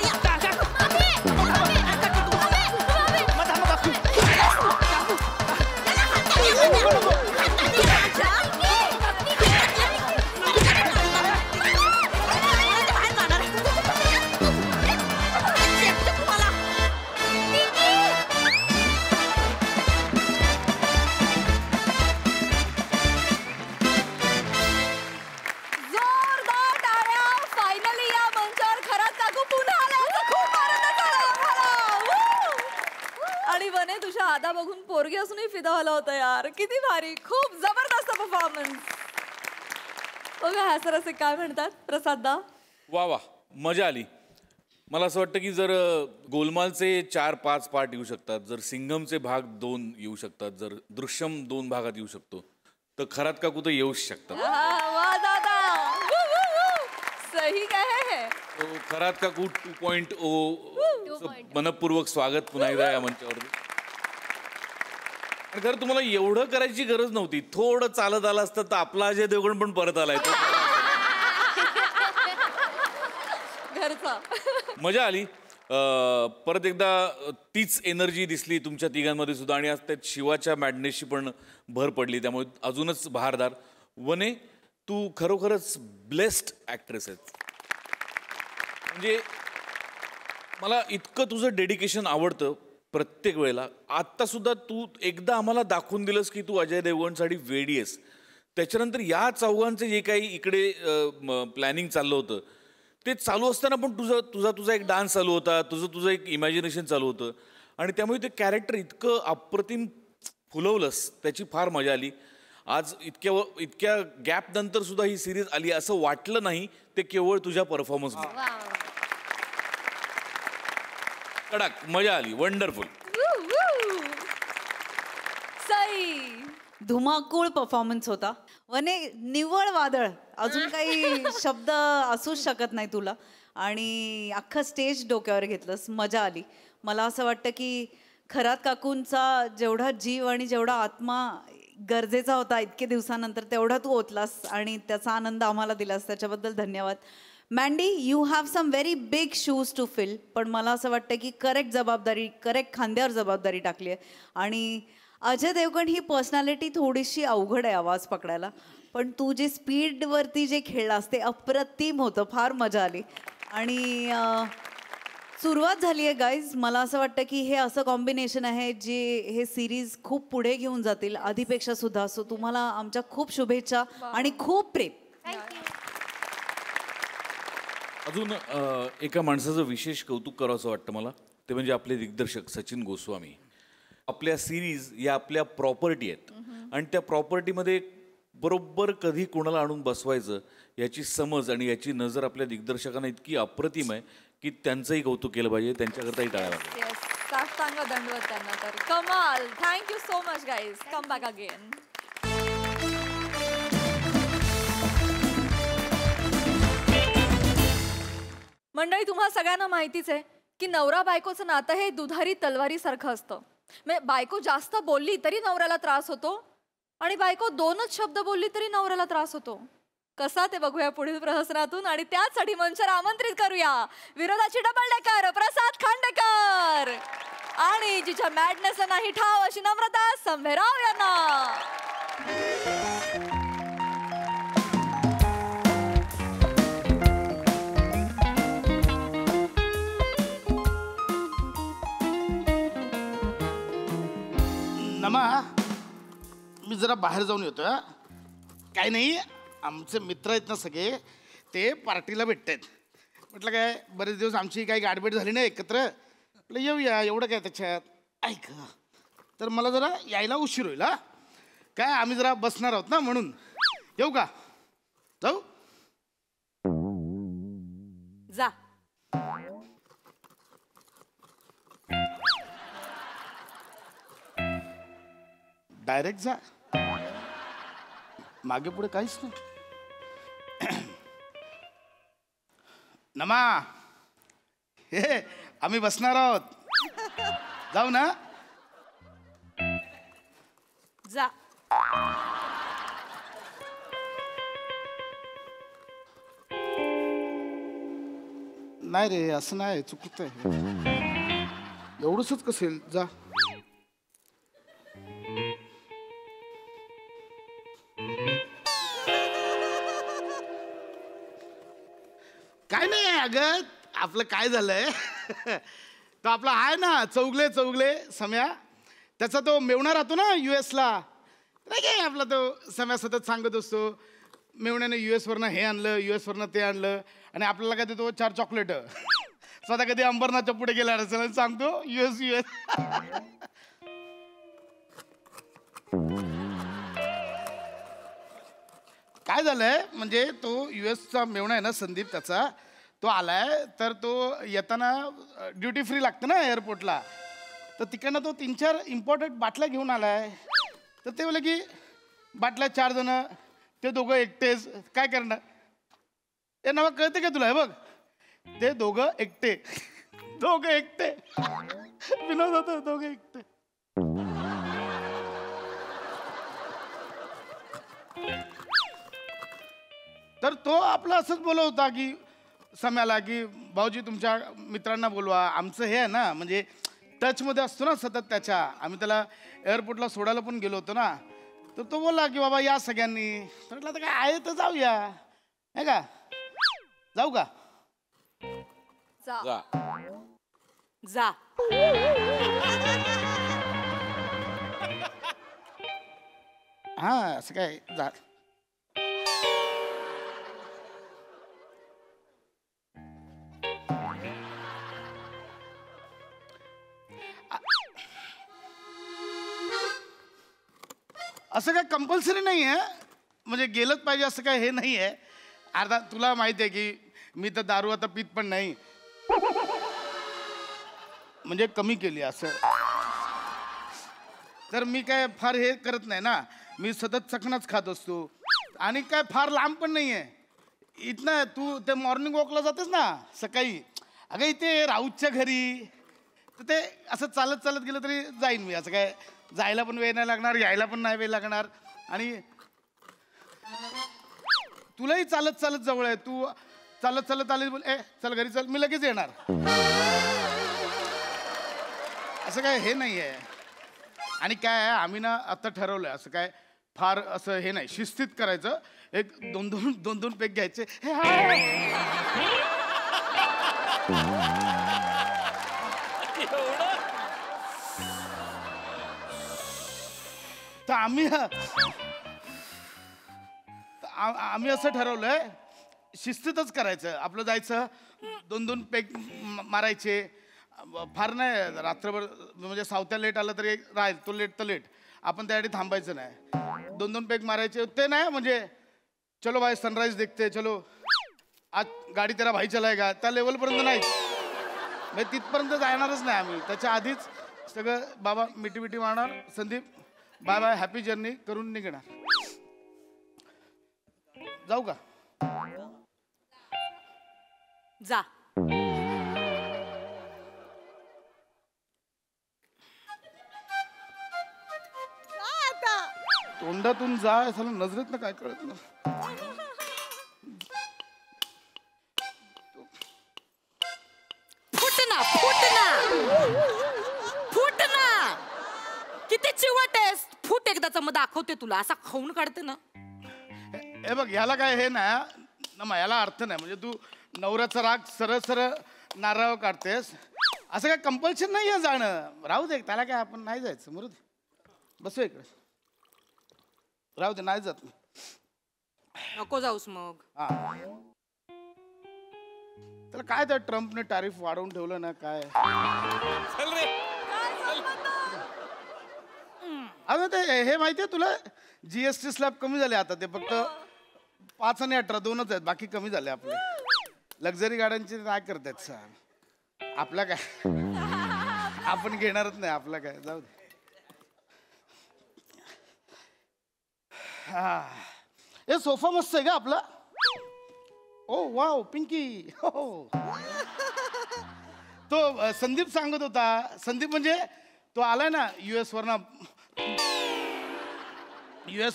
जोरदार टाळ्या. फायनली या मंचावर खरंच काकू पुन्हा आल्या याचा खूप आनंद झाला आम्हाला. Woo! आणि वने तुझ्या आदा बघून पोरगी असूनही फिदा झालं होतं यार. किती भारी. खूप जबरदस्त परफॉर्मन्स. बघा ह्या सर असे काय म्हणतात प्रसाददा. वा वा मजा आली. मला असं वाटतं की जर गोलमालचे 4-5 पार्ट येऊ शकतात, जर सिंघमचे भाग 2 येऊ शकतात, जर दृश्यम 2 भागात येऊ शकतो तर खरात काकू तर येऊच शकतात. वा दादा. Woo, woo, woo. सही काय है. तो खरात काकू 2.0 मनपूर्वक स्वागत पुन्हा एकदा या मंचावरती. आणि खरं तुम्हाला एवढं करायची गरज नव्हती. थोडं चालत आलं असतं तर आपला अजय देवगण पण परत आलाय. घरचा. मजा आली. परत एकदा तीच एनर्जी दिसली तुमच्या तिघांमध्ये सुद्धा आणि आज त्यात शिवाच्या मॅडनेसची पण भर पडली त्यामुळे अजूनच बहारदार. वने तू खरोखरच ब्लेस्ड ॲक्ट्रेस आहेस. म्हणजे मला इतकं तुझं डेडिकेशन आवडतं प्रत्येक वेळेला. आत्तासुद्धा तू एकदा आम्हाला दाखवून दिलंस की तू अजय देवगणसाठी वेडी आहेस. त्याच्यानंतर या चौघांचे जे काही इकडे प्लॅनिंग चाललं होतं ते चालू असताना पण तुझा एक डान्स चालू होता, तुझं एक इमॅजिनेशन चालू होतं आणि त्यामुळे ते कॅरेक्टर इतकं अप्रतिम फुलवलंस त्याची फार मजा आली. आज इतक्या गॅप नंतर सुद्धा ही सिरीज आली असं वाटलं नाही. ते केवळ तुझ्या परफॉर्मन्समुळे. कडक मजा आली. वंडरफुल. सई. धुमाकूळ परफॉर्मन्स होता. वने निव्वळ वादळ. अजून काही शब्द असूच शकत नाही तुला. आणि अख्खं स्टेज डोक्यावर घेतलंस. मजा आली. मला असं वाटतं की खरात काकूंचा जेवढा जीव आणि जेवढा आत्मा गरजेचा होता इतके दिवसानंतर तेवढा तू ओतलास आणि त्याचा आनंद आम्हाला दिलास. त्याच्याबद्दल धन्यवाद. Mandy you have some very big shoes to fill. पण मला असं वाटतं की करेक्ट खांद्यावर जबाबदारी टाकली आहे. आणि अजय देवगण ही पर्सनॅलिटी थोडीशी अवघड आहे आवाज पकडायला. पण तू जे स्पीडवरती जे खेळलास ते अप्रतिम होतं. फार मजा आली. आणि सुरुवात झाली आहे गाईज. मला असं वाटतं की हे असं कॉम्बिनेशन आहे जे हे सिरीज खूप पुढे घेऊन जातील आधीपेक्षा सुद्धा. सो तुम्हाला आमच्या खूप शुभेच्छा आणि खूप प्रेम. अजून एका माणसाचं विशेष कौतुक करावं असं वाटतं मला. ते म्हणजे आपले दिग्दर्शक सचिन गोस्वामी. आपल्या सिरीज या आपल्या प्रॉपर्टी आहेत आणि त्या प्रॉपर्टीमध्ये बरोबर कधी कोणाला आणून बसवायचं याची समज आणि याची नजर आपल्या दिग्दर्शकांना इतकी अप्रतिम आहे की त्यांचंही कौतुक केलं पाहिजे. त्यांच्याकरताही टाळ्या वाजवा. साष्टांग दंडवत त्यांना. तर कमाल. Thank you so much guys. Come back again. मंडळी तुम्हाला सगळ्यांना माहितीच आहे की नवरा बायकोचं नातं हे दुधारी तलवारी सारखं असतं. म्हणजे बायको जास्त बोलली तरी नवऱ्याला त्रास होतो आणि बायको 2च शब्द बोलली तरी नवऱ्याला त्रास होतो. कसा ते बघूया पुढील प्रहसनातून. आणि त्याचसाठी मंचावर आमंत्रित करूया विरोधाची डबल डेकर प्रसाद खांडेकर आणि जिच्या मॅडनेसला नाही ठाव अशी नम्रता संभेराव यांना. नमा, मी जरा बाहेर जाऊन येतो. काय नाही, आमचे मित्र आहेत ना सगळे, ते पार्टीला भेटत आहेत. म्हटलं काय बरेच दिवस आमची काही गाठभेट झाली नाही एकत्र, म्हटलं येऊया, एवढं काय त्याच्यात. ऐक, तर मला जरा यायला उशीर होईल. हा काय, आम्ही जरा बसणार आहोत ना, म्हणून. येऊ का? जाऊ. जा. डायरेक्ट जा, मागे पुढे काहीच नाही. नमा, हे आम्ही बसणार आहोत. जाऊ ना? जा. नाही रे, असं नाही, चुकत आहे. एवढंच कसेल. जा. काय नाही अगं, आपलं काय झालंय, तो आपला आहे ना चौगले चौगले सम्या, त्याचा तो मेवणा राहतो ना US ला. नाही काय, आपला तो सम्या सतत सांगत असतो मेवण्याने US वरनं हे आणलं, US वरनं ते आणलं, आणि आपल्याला काय देतो 4 चॉकलेट. स्वतः कधी अंबरनाथच्या पुढे गेला असेल सांगतो US. काय झालंय म्हणजे, तो US मेवणा आहे ना संदीप, त्याचा तो आलाय, तर तो येताना ड्युटी फ्री लागतं ना एअरपोर्टला, तर तिकडनं तो 3-4 इम्पॉर्टंट बाटल्या घेऊन आलाय. तर ते बोले की बाटल्या 4 जण, ते दोघं एकटेच, काय करणार. ते नाव कळते का तुला? हे बघ, ते दोघं एकटे, दोघं एकटे. विनोद होतो, दोघं एकटे. तर तो आपला असंच बोलत होता की सम्याला की भाऊजी तुमच्या मित्रांना बोलवा, आमचं हे आहे ना, म्हणजे टचमध्ये असतो ना सतत त्याच्या, आम्ही त्याला एअरपोर्टला सोडायला पण गेलो होतो ना, तर तो बोलला की बाबा या सगळ्यांनी. म्हटलं तर काय आहे तर जाऊया, आहे का? जाऊ का? जा. जा. हा, असं काय, जा. असं काय कंपल्सरी नाही आहे, म्हणजे गेलंच पाहिजे असं काय हे नाही आहे. अर्धा तुला माहिती आहे की मी तर दारू आता पित पण नाही, म्हणजे कमी केली असं. तर मी काय फार हे करत नाही ना, मी सतत चकनाच खात असतो, आणि काय फार लांब पण नाही आहे इथनं. तू ते मॉर्निंग वॉकला जातेस ना सकाळी, अगं इथे राऊतच्या घरी, तर ते असं चालत चालत गेलं तरी जाईन मी. असं काय जायला पण वेळ नाही लागणार, यायला पण नाही वेळ लागणार, आणि तुलाही चालत चालत जवळ आहे. तू चालत चालत आली, बोल ए चल घरी चल, मी लगेच येणार. असं काय हे नाही आहे. आणि काय आहे, आम्ही ना आता ठरवलंय, असं काय फार असं हे नाही, शिस्तीत करायचं. एक 2-2 पेक घ्यायचे. तर आम्ही असं ठरवलंय, शिस्तीतच करायचं. आपलं जायचं, 2-2 पेक मारायचे, फार नाही रात्रभर, म्हणजे सावत्या लेट आला तरी राहील, तो लेट तर लेट, आपण त्यासाठी थांबायचं नाही. 2-2 पेक मारायचे. ते नाही म्हणजे चलो भाई सनराइज देखते, चलो आज गाडी तेरा भाई चलायगा, त्या लेवलपर्यंत नाही, म्हणजे तिथपर्यंत जाणारच नाही आम्ही. त्याच्या आधीच सगळं बाबा मिठी मिठी मारणार, Sandeep bye bye happy journey करून निघणार. जाऊ का? जा. तोंडातून जा, नजरेत ना काय कळत ना. मग दाखवते तुला असा खाऊन काढते ना. हे बघ ह्याला काय हे ना याला अर्थ नाही. म्हणजे तू नवऱ्याचा राग सरळ सरळ नारळ काढतेस. असं काय कंपल्शन नाही आहे जाणं. राहू दे त्याला काय आपण नाही जायचं. मरू दे बसू इकडे. राहू दे नाही जात. नको जाऊस मग. हा त्याला काय त्या ट्रम्पने टॅरिफ वाढवून ठेवलं ना काय. अगं ते हे माहितीये तुला GST स्लॅब कमी झाले आता. ते फक्त 5 आणि 18 दोनच आहेत. बाकी कमी झाले आपले. लक्झरी गाड्यांचे काय करतायत सांग. आपला काय आपण घेणारच नाही. आपला काय जाऊ दे. हा हे सोफा मस्त आहे का आपला. ओ वाव पिंकी. हो तो संदीप सांगत होता. संदीप म्हणजे तो आलाय ना US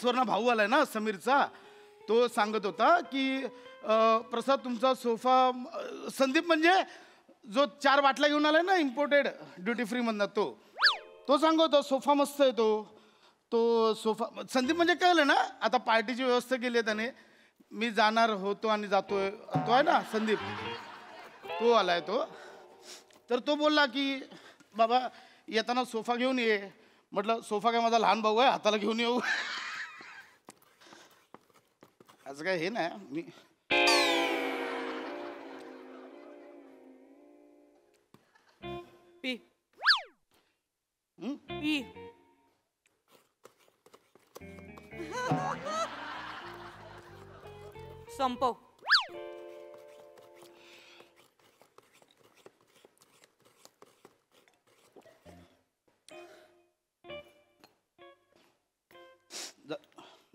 वरना भाऊ आलाय ना समीरचा. तो सांगत होता की प्रसाद तुमचा सोफा. संदीप म्हणजे जो 4 बाटल्या घेऊन आलाय ना इम्पोर्टेड ड्युटी फ्री मधनं तो सांगत होता सोफा मस्त आहे तो सोफा. संदीप म्हणजे कळलं ना आता पार्टीची व्यवस्था केली आहे त्याने. मी जाणार होतो आणि जातोय तो आहे ना संदीप. तो आलाय तो. तर तो बोलला की बाबा येताना सोफा घेऊन ये. म्हटलं सोफा काय माझा लहान भाऊ आहे हाताला घेऊन येऊ. असं काय हे नाही मी. P P संपव.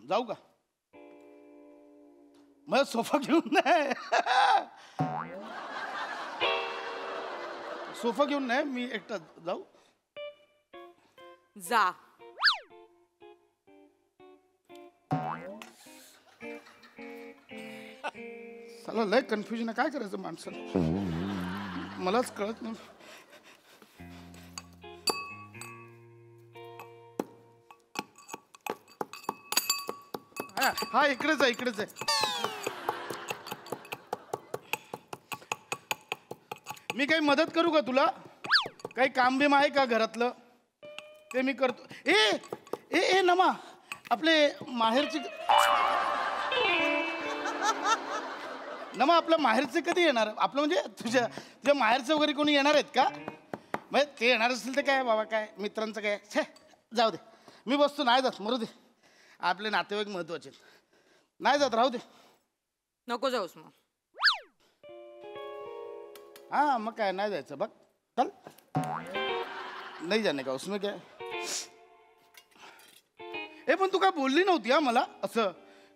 जाऊ का. मग सोफा घेऊन नाही. सोफा घेऊन नाही मी एकटा जाऊ. जा. चला लय कन्फ्युजन आहे. काय करायचं माणसाला मलाच कळत नाही. हा इकडेच आहे. मी काही मदत करू का तुला. काही काम बिम आहे का घरातलं ते मी करतो. ए नमा आपले माहेरची नमा आपल्या माहेरचे कधी येणार. आपलं म्हणजे तुझ्या माहेरचं वगैरे कोणी येणार आहेत का. म्हणजे ते येणार असतील तर काय बाबा काय मित्रांचं काय छे जाऊ दे. मी बसतो नाही जात मरू दे. आपले नातेवाईक महत्वाचे नाही जात राहू दे. नको जाऊस मग. हाँ मग काय नाही जायचं बघ. चल नाही जाणे का उसमें क्या. पण तू काय बोलली नव्हती हा मला असं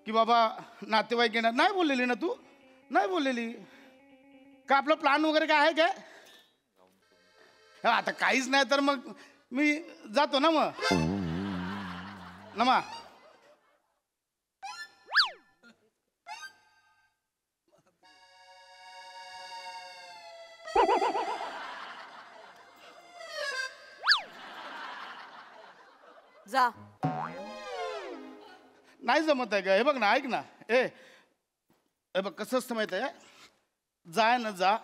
की बाबा नातेवाईक येणार. नाही बोललेली ना तू. नाही बोललेली का. आपला प्लॅन वगैरे काय आहे काय. आता काहीच नाही तर मग मी जातो ना मग. नमा जा. नाही जमत आहे का. हे बघ ना ऐक ना. हे बघ कसं असतं माहित आहे. जाय ना जा.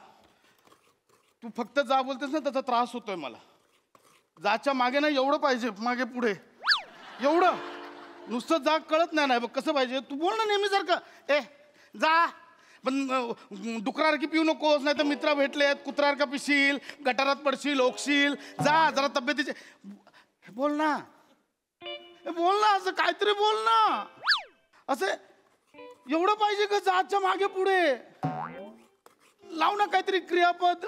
तू फक्त जा बोलतेस ना त्याचा त्रास होतोय मला. जाच्या मागे ना एवढं पाहिजे मागे पुढे एवढं. नुसतं जा कळत नाही ना. बघ कसं पाहिजे तू बोल ना नेहमी सारखं. जा पण डुकरासारखी पिऊ नकोस. नाही तर मित्र भेटलेत कुत्रासारखा पिशील गटारात पडशील ओकशील. जा जरा तब्येतीचे बोल ना. बोल ना असं काहीतरी बोल ना. असं एवढं पाहिजे का जाच्या मागे पुढे. लाव ना काहीतरी क्रियापद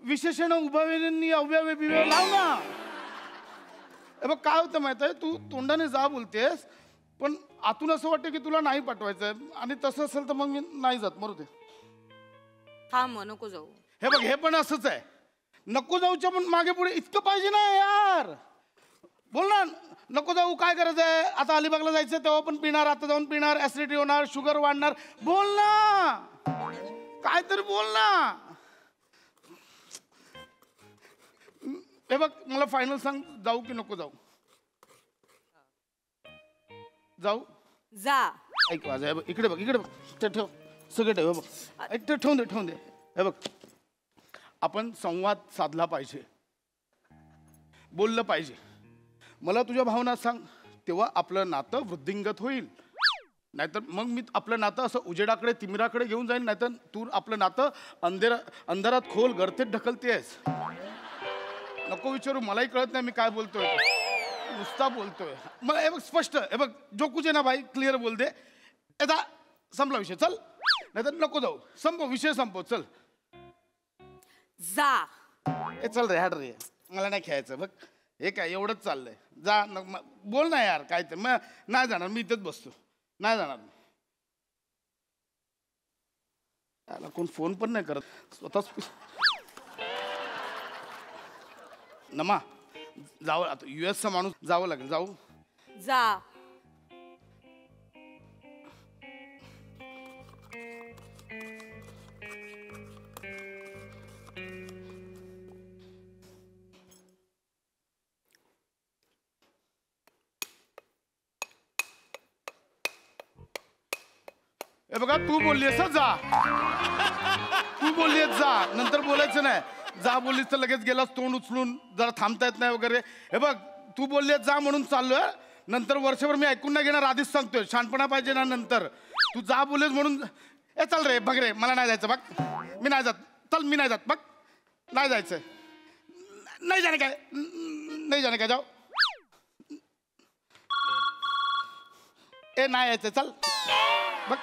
विशेषण उभयनी अव्यय बिव्यय लाव ना. बघ काय होतं माहित आहे तू तोंडाने जा बोलतेस पण आतून असं वाटतं की तुला नाही पाठवायचंय. आणि तसं असेल तर मग मी नाही जात मरू दे. थांब नको जाऊ. हे बघ हे पण असंच आहे. नको जाऊच्या पण मागे पुढे इतकं पाहिजे ना यार. बोल ना नको जाऊ काय करायचंय. आता अलिबागला जायचंय तेव्हा पण पिणार. आता जाऊन पिणार ऍसिडिटी होणार शुगर वाढणार. बोल ना काय तरी बोल ना. हे बघ मला फायनल सांग जाऊ की नको जाऊ. जाऊ जा. ऐक माझं हे बघ, इकडे बघ ते ठेव सगळं ठेव हे बघ ऐक ते ठेवून दे हे बघ आपण संवाद साधला पाहिजे बोललं पाहिजे मला तुझ्या भावना सांग तेव्हा आपलं नातं वृद्धिंगत होईल नाहीतर मग मी आपलं नातं असं उजेडाकडे तिमिराकडे घेऊन जाईन नाहीतर तू आपलं नातं अंधारात खोल गर्तेत ढकलतेस नको विचारू मलाही कळत नाही मी काय बोलतोय नुसता बोलतोय मला हे बघ स्पष्ट हे बघ जो कुछ आहे ना भाई क्लिअर बोल दे आता संपला विषय चल नाहीतर नको जाऊ संपव विषय संपव चल जा. ए चल रे हाड रे मला नाही खेळायचं बघ हे काय एवढंच चाललंय जा बोल ना यार काय ते मग नाही जाणार मी इथेच बसतो नाही जाणार त्याला कोण फोन पण नाही करत स्वतःच नमा जावं आता US चा माणूस जावं लागेल जाऊ जा. हे बघा तू बोललीस जा तू बोललीस जा नंतर बोलायचं नाही जा बोललीस तर लगेच गेलास तोंड उचलून जरा थांबता येत नाही वगैरे हे बघ तू बोललीस जा म्हणून चाललोय नंतर वर्षभर मी ऐकून नाही घेणार आधीच सांगतोय शहाणपणा पाहिजे ना नंतर तू जा बोललीस म्हणून ए चल रे बघ रे मला नाही जायचं बघ मी नाही जात चल मी नाही जात बघ नाही जायचं नाही जाणे काय जाऊ ए नाही यायचं चल बघ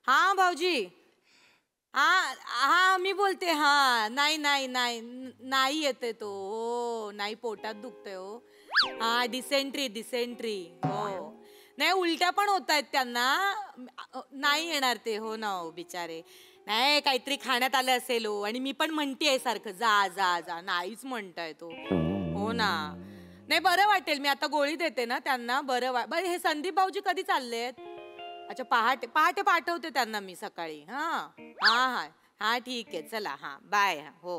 हा भाऊजी हा मी बोलते हा नाही येते तो हो नाही पोटात दुखतंय हो हा डिसेंट्री हो नाही उलट्या पण होत आहेत त्यांना नाही येणार ते हो ना हो बिचारे नाही काहीतरी खाण्यात आलं असेल हो आणि मी पण म्हणतेय सारखं जा जा जा नाहीच म्हणताय तो हो ना नाही बरं वाटेल मी आता गोळी देते ना त्यांना बरं हे संदीप भाऊजी कधी चाललेत अच्छा पहाटे पाठवते त्यांना मी सकाळी हा हा हा हा ठीक आहे चला हा बाय हो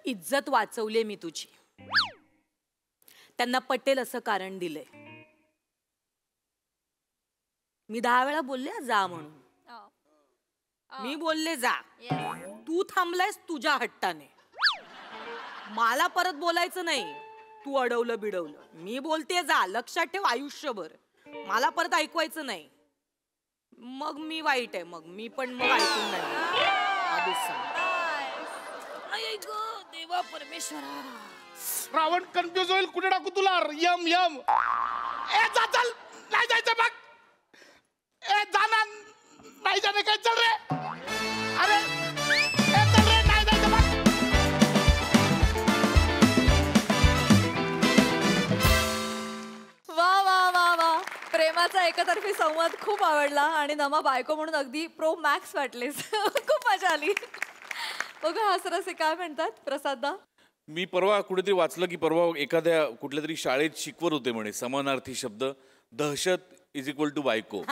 इज्जत वाचवली मी तुझी त्यांना पटेल असं कारण दिलंय मी 10 वेळा बोलले जा म्हणून मी बोलले जा तू थांबलायस तुझ्या हट्टाने मला परत बोलायचं नाही तू अडवलं बिडवलं मी बोलते जा लक्षात ठेव आयुष्यभर मला परत ऐकवायचं नाही मग मी वाईट आहे मग मी पण मग ऐकून नाही आधीच सांग देवा परमेश्वरा रावण कन्फ्युज होईल कुठे टाकू तुला यम यम ए जा चल नाही जायचं बघ ए जाणार नाही जाणे काय चल रे अरे ए चल रे नाही जायचं बघ वा वा वा वा प्रेमाचा एकतर्फी संवाद खूप आवडला आणि नमा बायको म्हणून अगदी प्रो मॅक्स वाटलेस खूप मजा आली बघा हासरसे काय म्हणतात प्रसाददा मी परवा कुठेतरी वाचलं की परवा एखाद्या कुठल्या तरी शाळेत शिकवत होते म्हणे समानार्थी शब्द दहशत = बायको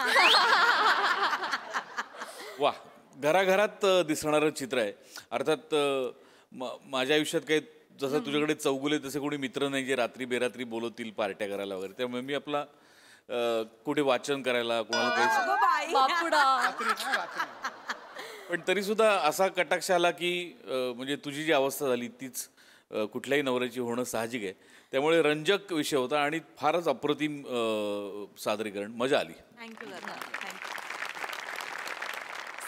वा घराघरात दिसणारं चित्र आहे अर्थात माझ्या आयुष्यात काही जसं तुझ्याकडे चौगुले तसे कोणी मित्र नाही जे रात्री बेरात्री बोलवतील पार्ट्या करायला वगैरे त्यामुळे मी आपला कुठे वाचन करायला कोणाला काही पण तरी सुद्धा असा कटाक्ष आला की म्हणजे तुझी जी अवस्था झाली तीच कुठल्याही नवऱ्याची होणं साहजिक आहे त्यामुळे रंजक विषय होता आणि फारच अप्रतिम सादरीकरण मजा आली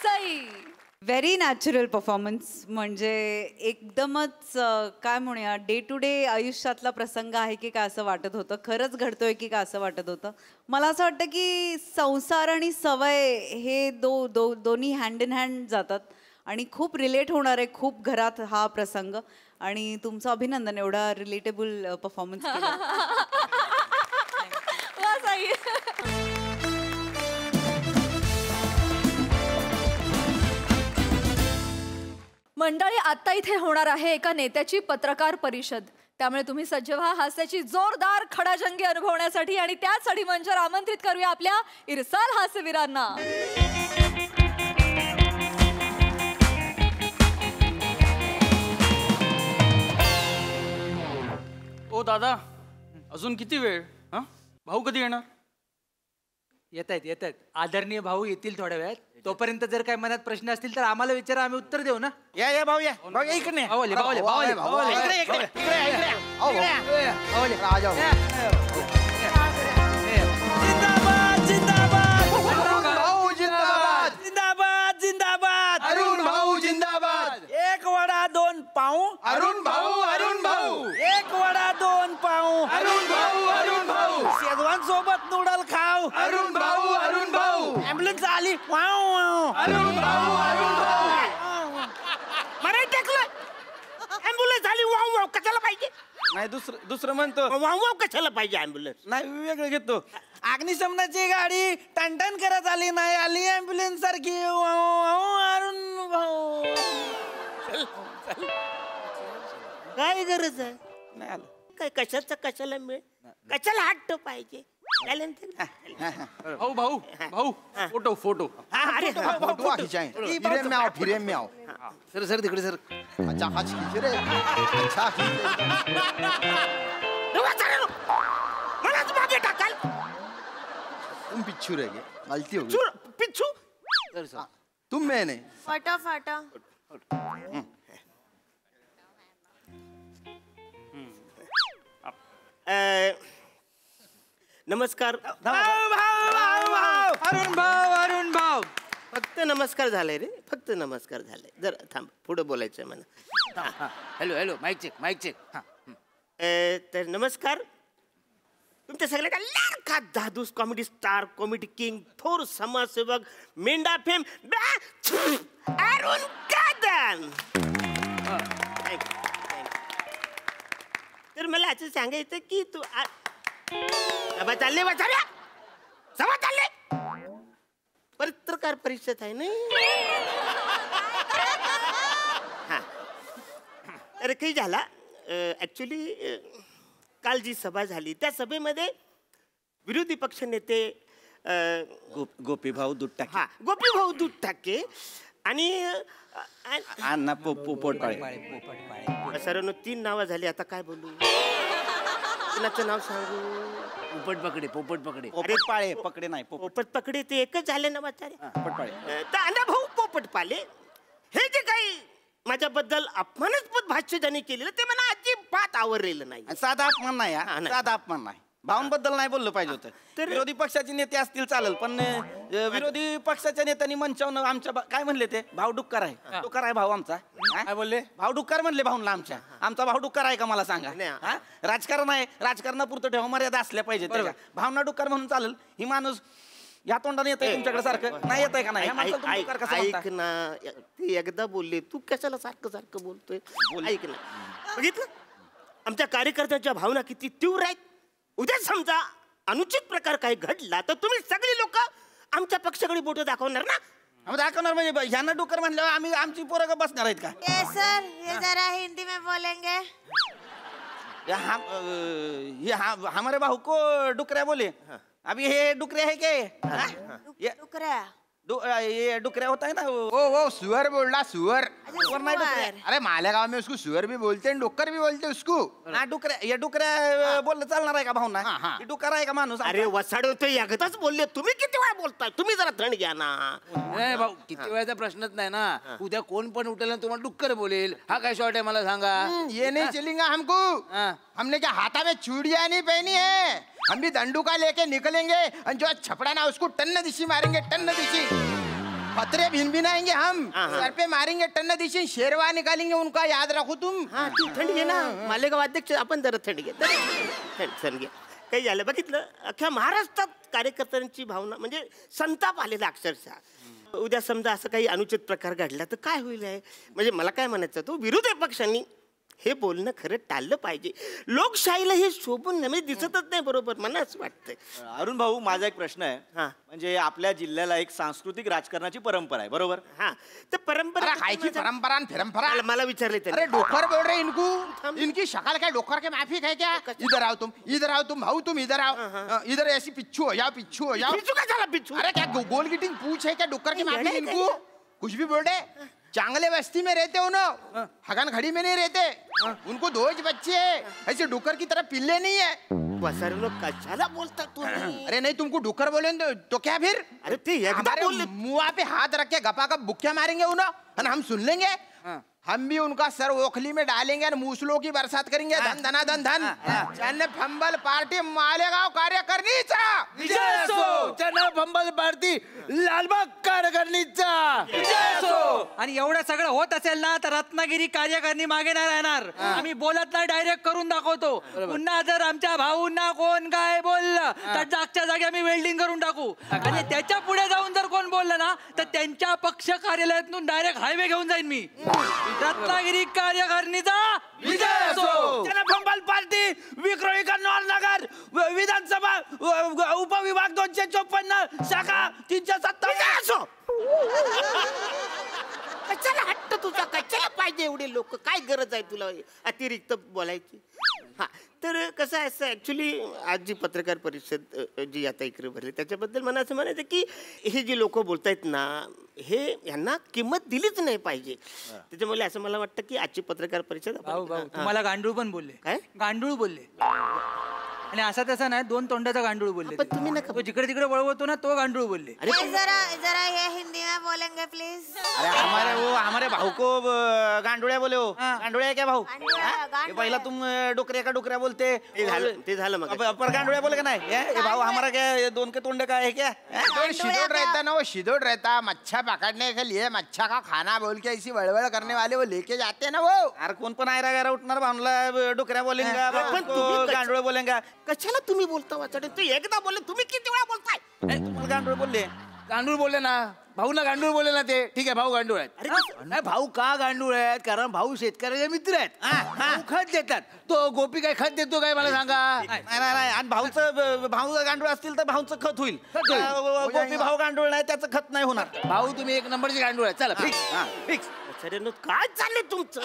सई व्हेरी नॅचरल परफॉर्मन्स म्हणजे एकदमच काय म्हणूया डे टू डे आयुष्यातला प्रसंग आहे की काय असं वाटत होतं खरंच घडतोय की काय असं वाटत होतं मला असं वाटतं की संसार आणि सवय हे दोन्ही हँड इन हँड जातात आणि खूप रिलेट होणार आहे खूप घरात हा प्रसंग आणि तुमचं अभिनंदन एवढा रिलेटेबल परफॉर्मन्स मंडळी आता इथे होणार आहे एका नेत्याची पत्रकार परिषद त्यामुळे तुम्ही सज्ज व्हा हास्याची जोरदार खडाजंगी अनुभवण्यासाठी आणि त्यासाठी मंचावर आमंत्रित करूया आपल्या इरसाल हास्यवीरांना दादा अजून किती वेळ हा भाऊ कधी येणार? येत आहेत आदरणीय भाऊ येतील थोड्या वेळात. तोपर्यंत जर काही मनात प्रश्न असतील तर आम्हाला विचारा, आम्ही उत्तर देऊ ना. या भाऊ या इकडे भाऊले. जिंदाबाद जिंदाबाद अरुण भाऊ जिंदाबाद. एक वडा 2 पाऊ अरुण भाऊ एक वडा 2 पाऊ अरुण भाऊ शेजवान सोबत नूडल खाऊ अरुण भाऊ ऍम्ब्युलन्स आली वाव अरुण भाऊ मराठी टाकलं ऍम्ब्युलन्स आली वाव वाव कशाला पाहिजे? नाही दुसरं म्हणतो वाव वाव कशाला पाहिजे ऍम्ब्युलन्स? नाही वेगळं घेतो. अग्निशमनाची गाडी टनटन करत आली नाही आली ऍम्ब्युलन्स सारखी अरुण भाऊ. काय गरज आहे? नाही आलं. काय कशाला मिळ कशाला हट्ट पाहिजे? भाऊ फोटो अरे फिरे म्याव सर तिकडे सर. अच्छा हाच खिचे रे. अच्छा मलाच मागे टाकाल तुम पिच्छू रह गए, गलती हो गई. पिच्छू सर तुम मैं नहीं. फटाफटा नमस्कार अरुण भाऊ फक्त नमस्कार झालाय रे, फक्त नमस्कार झालाय. जरा थांब पुढे बोलायचंय मला. Hello mike check. तर नमस्कार. तुमच्या सगळ्या लाडका दादूस कॉमेडी स्टार, कॉमेडी किंग, थोर समाजसेवक, मेंढा फेम अरुण कदम. तर मला असं सांगायचं की तू सभा चालले पत्रकार परिषद आहे ना. हा तर काही झाला ऍक्च्युली काल जी सभा झाली त्या सभेमध्ये विरोधी पक्ष नेते गोपीभाऊ दूध टाक. हा गोपीभाऊ दूध टाके आणि अण्णा पोपटपाळे. सरांनो 3 नावं झाली. आता काय बोलू? कुणाचं नाव सांगू? पोपटपाळे पकडे नाही पोपट पकडे ते एकच झाले ना म्हातारे. पोपटपाळे. तर अण्णाभाऊ पोपटपाले हे जे काही माझ्याबद्दल अपमानास्पद भाष्य ज्यांनी केलेलं ते मला अजिबात आवडलेलं नाही. साधा अपमान नाही हा. साधा अपमान नाही. भाऊंबद्दल नाही बोललं पाहिजे होतं. तर- विरोधी पक्षाचे नेते असतील चालेल पण विरोधी पक्षाच्या नेत्यांनी मंचावून आमच्या काय म्हणले ते भाऊ डुक्कर आहे. डुक्कर आहे भाऊ आमचा. काय बोलले? भाऊ डुक्कर म्हणले भाऊंना आमच्या. आमचा भाऊ डुक्कर आहे का मला सांगा? हा? राजकारण आहे, राजकारणापुरतं ठेवा मर्यादा असल्या पाहिजे. भावना डुक्कर म्हणून चालेल. ही माणूस या तोंडाने येत तुमच्याकडे सारखं नाही येत आहे का नाही? ऐक ना ते एकदा बोलले तू कशाला सारखं बोलतोय? ऐक ना बघितलं आमच्या कार्यकर्त्यांच्या भावना किती तीव्र आहेत. उद्या समजा अनुचित प्रकार काही घडला तर तुम्ही सगळी लोक आमच्या पक्षाकडे बोट दाखवणार ना. दाखवणार म्हणजे ह्यांना डुक्कर म्हणल्यावर आम्ही आमची पोरं बसणार आहेत का? सर ये जरा हिंदी में बोलेंगे. हमारे भाऊ को डुकऱ्या बोले. अभी ये डुकऱ्या है क्या? ये डुकऱ्या होता है ना वो सुअर बोल रहा सुअर. सुअर नाही डुकऱ्या. अरे मालेगांव में उसको सुअर भी बोलते हैं डुक्कर भी बोलते हैं उसको. हा डुकऱ्या ये डुकऱ्या बोललं चालणार आहे का भाऊंना? डुकर आहे का माणूस? अरे वसाड ते एकदाच बोलले. तुम्ही किती वेळा बोलताय? तुम्ही जरा थंड घ्या ना. नाही भाऊ किती वेळाचा प्रश्नच नाही ना. उद्या कोण पण उठेल ना तुम्हाला डुक्कर बोलेल. हा काय शॉर्ट आहे मला सांगा. ये नहीं चलेगा हमको. हमने क्या हाथा में चूड़ियां नहीं पहनी है. हम भी दंडुका लेके निकलेंगे और जो छपड़ा ना उसको टन्न दिशी मारेंगे. टन्न दिशी पत्रे भिनभिनाएंगे हम. सर पे मारेंगे टन्न दिशी. शेरवा निकालेंगे उनका याद रखो तुम. हा तू थंड घे ना. मालेगाव अध्यक्ष आपण जरा थंड घे. थंड घे. काही झालं बघितलं अख्ख्या महाराष्ट्रात कार्यकर्त्यांची भावना म्हणजे संताप आलेला अक्षरशः. उद्या समजा असं काही अनुचित प्रकार घडला तर काय होईल आहे? म्हणजे मला काय म्हणायचं तो विरोधी पक्षांनी हे बोलणं खरं टाळलं पाहिजे. लोकशाहीला हे शोभून म्हणजे दिसतच नाही बरोबर मला असं वाटतंय. अरुण भाऊ माझा एक प्रश्न आहे. म्हणजे आपल्या जिल्ह्याला एक सांस्कृतिक राजकारणाची परंपरा आहे बरोबर? हा तर परंपरा काय की परंपरा फिरंपरा. मला विचारले अरे डोकर बोल रहे इनको. इनकी शक्ल क्या डोकर के माफिक है क्या? इधर आओ तुम भाऊ तुम इधर आओ. इधर ऐसी पिच्छू हो जाओ पिच्छू हो जाओ. पिच्छू का झाला पिच्छू? अरे क्या गोल गिटिंग पूछ है क्या डोकर के माफिक इनको? कुछ भी बोल रहे. चांगले बस्ती में रहते हो ना, हगन खड़ी में नहीं रहते। उनको 2 बच्चे हैं, ऐसे डुक्कर की तरह पिल्ले नहीं है। वसारे कशाला बोलता तू? अरे नहीं, तुमको डुक्कर बोले तो क्या फिर? अरे ते एकदा बोलले, मुआ पे हाथ रख के गपा का बुक्या मारेंगे उन्हें, हम सुन लेंगे। हम भी उनका सर ओखली में डालेंगे और मूसलों की बरसात करेंगे। धन धना धन धन चन्न फंबल पार्टी मालेगाव कार्यकारिणीचा विजय असो. चन्न फंबल पार्टी लालबाग कार्यकारिणीचा विजय असो. आणि एवढं सगळं होत असेल ना तर रत्नागिरी कार्यकारिणी मागे नाही राहणार. आम्ही बोलत नाही, डायरेक्ट करून दाखवतो. पुन्हा जर आमच्या भाऊंना कोण काय बोललं तर जागच्या जागी आम्ही वेल्डिंग करून टाकू. आणि त्याच्या पुढे जाऊन जर कोण बोललं ना तर त्यांच्या पक्ष कार्यालयातून डायरेक्ट हायवे घेऊन जाईन मी. रत्नागिरी कार्यकारिणीचा विजय असो. चन्न फंबल पार्टी विक्रोळी कन्नौर नगर विधानसभा उपविभाग 254 शाखा 357 असो. कशाला हट्ट तुझा? कशाला पाहिजे एवढे लोक? काय गरज आहे तुला अतिरिक्त बोलायची? हा, तर कसं आहे ऍक्च्युली आज जी पत्रकार परिषद जी आता इकडे भरली त्याच्याबद्दल मला असं म्हणायचं की हे जे लोक बोलतायत ना, हे यांना किंमत दिलीच नाही पाहिजे. त्याच्यामुळे असं मला वाटतं की आजची पत्रकार परिषद तुम्हाला गांडूळ पण बोलले. काय गांडूळ बोलले? आणि असा तसा नाही, 2 तोंडाचा गांडूळ बोलले. तुम्ही नका, तो जिकडे तिकडे वळवतो ना तो गांडूळ बोलले. जरा ये हिंदी में बोलेंगे प्लीज. अरे हमारे भाऊ को गांडुळ्या बोले हो. गांडुळ्या है क्या भाऊ? पहिला तुम डुकऱ्या का डुकऱ्या बोलते. ते झालं मग. पर गांडुळ्या बोले का नाही? ये भाऊ हमारा क्या 2 के तोंडे का है क्या? शिदोड़ रहता ना, वो शिदोड़ रहता, मच्छा पकड़ने के लिए मच्छा का खाना बोल के ऐसी वड़वड़ करने वाले वो लेके जाते हैं ना वो. अरे कोण पण आयरा गायरा उठणार भाऊला डुकऱ्या बोलेंगा, गांडुळे बोलेंगा. कशाला तुम्ही बोलता वाचाडे? तू एकदा बोलले, तुम्ही किती वेळा बोलताय? तुम्हाला गांडूळ बोलले? गांडूळ बोलले ना भाऊला, गांडूळ बोलले ना ते. ठीक आहे, भाऊ गांडूळ आहेत. नाही, भाऊ का गांडूळ आहेत? कारण भाऊ शेतकऱ्याचे मित्र आहेत. भाऊ खत देतात. तो गोपी काय खत देतो काय मला सांगा? नाही. आणि भाऊ गांडूळ असतील तर भाऊचं खत होईल. गोपी भाऊ गांडूळ नाही, त्याचं खत नाही होणार. भाऊ तुम्ही 1 नंबरचे गांडूळ आहे. चला फिक्स. काय चाललंय तुमचं?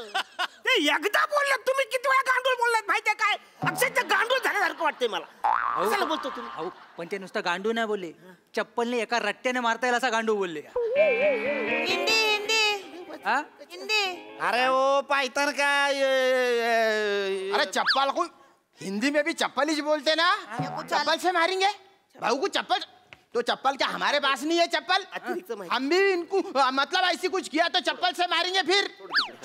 ते एकदा बोलले, तुम्ही किती वेळा गांडूळ बोललात माहितीये काय? अक्षरशः गांडूळ झाल्यासारखं वाटतंय मला. कशाला बोलतो तुम्ही? भाऊ पण ते नुसतं गांडूळ नाही बोलले, चप्पलने एका रट्ट्याने मारता येईल असा गांडूळ बोलले. हिंदी. अरे ओ पायतान काय? अरे चप्पल को हिंदी में भी चप्पल ही बोलते ना. चप्पल से मारेंगे भाऊ को. चप्पल तो चप्पल क्या हमारे पास नहीं है? चप्पल हम भी इनको मतलब ऐसी कुछ किया तो चप्पल से मारेंगे, फिर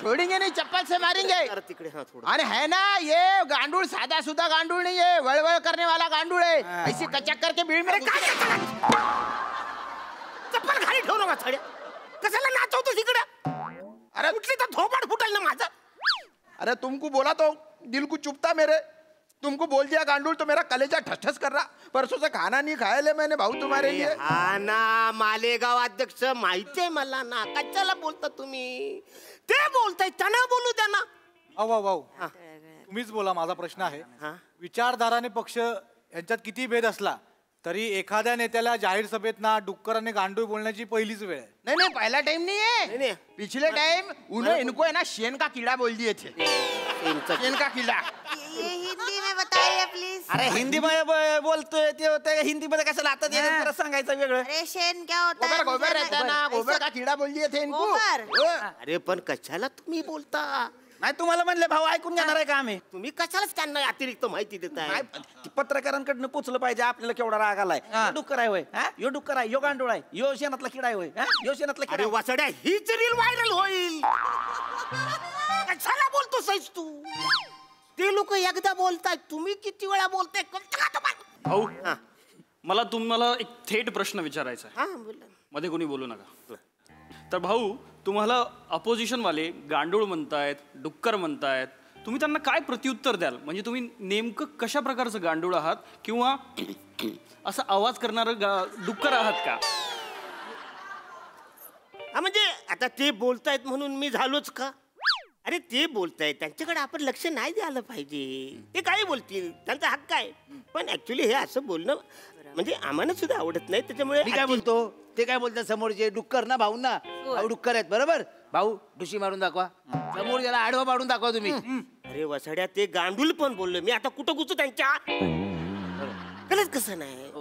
छोड़ेंगे नहीं, चप्पल से मारेंगे. अरे है ना, ये गांडूळ सादा सुधा गांडूळ नहीं है, वळवळ करने वाला गांडूळ है. ऐसी कचक करके भीड़ में चप्पल खाली ठेवू नका छड्या. कशाला नाचवतो तिकडे? अरे उठली तर थोबाड फुटाल ना माझं. अरे तुमको बोला तो दिल को चुपता मेरे. तुमको बोल दिया गांडूल तो मेरा कलेजा ठस कर रहा. परसों से खाना नहीं खाया ले मैंने भाऊ तुम्हारे लिए. हा ना, मालेगाव अध्यक्ष माहितीये मला ना. कशाला बोलता तुम्ही? ते बोलताय, त्यांना बोलू द्या ना. भाऊ तुम्हीच बोला. माझा प्रश्न आहे, विचारधाराने पक्ष यांच्यात किती भेद असला तरी एखाद्या नेत्याला जाहीर सभेत ना डुक्कर आणि गांडूळ बोलण्याची पहिलीच वेळ आहे. नहीं पहला टाइम नहीं है. पिछले टाइम उन्हें इनको है ना शेन का कीड़ा बोल दिए थे. शेन का कीड़ा. ये हिंदी में बताइए प्लीज. अरे हिंदी मध्ये बोलतोय ते होते हिंदी मध्ये कशाला आता परत सांगायचं वेगळं. अरे शेन क्या होता है? गोबर रहता है ना, गोबर का कीड़ा बोल दिए थे इनको. अरे पण कशाला तुम्ही बोलता? नाही तुम्हाला म्हणले भाऊ ऐकून घेणार आहे का आम्ही? तुम्ही कशालाच त्यांना अतिरिक्त माहिती देताय? पत्रकारांकडनं पोचलं पाहिजे आपल्याला केवढा राग आलाय. डुक्कर आहे होय, यो डुक्कर आहे, यो गांडूळ आहे, यो शेणातला किडा आहे होय, यो शेणातला किडा. अरे वासड्या, हीच रील व्हायरल होईल. कशाला बोलतो सैस तू? ते लोक एकदा बोलताय, तुम्ही किती वेळा बोलताय? भाऊ मला तुम्हाला एक थेट प्रश्न विचारायचा आहे. मध्ये कोणी बोलू नका. तर भाऊ तुम्हाला अपोजिशनवाले गांडूळ म्हणतायत, डुक्कर म्हणतायत, तुम्ही त्यांना काय प्रत्युत्तर द्याल? म्हणजे तुम्ही नेमकं कशा प्रकारचं गांडूळ आहात किंवा असा आवाज करणारं डुक्कर आहात का? म्हणजे आता ते बोलतायत म्हणून मी झालोच का? अरे ते बोलतायत, त्यांच्याकडे आपण लक्ष नाही द्यायला पाहिजे. ते काही बोलतील, त्यांचा हक्क आहे. पण ऍक्च्युली हे असं बोलणं म्हणजे आम्हाला सुद्धा आवडत नाही. त्याच्यामुळे मी काय बोलतो, ते काय बोलतात समोरचे? डुक्कर ना भाऊ ना, भाऊ डुक्कर आहेत बरोबर. भाऊ डुशी मारून दाखवा, समोर ज्याला आडवा पाडून दाखवा तुम्ही. अरे वसाड्या, ते गांडूल पण बोललो मी. आता कुठं गुचू त्यांच्या? कळत कसं नाही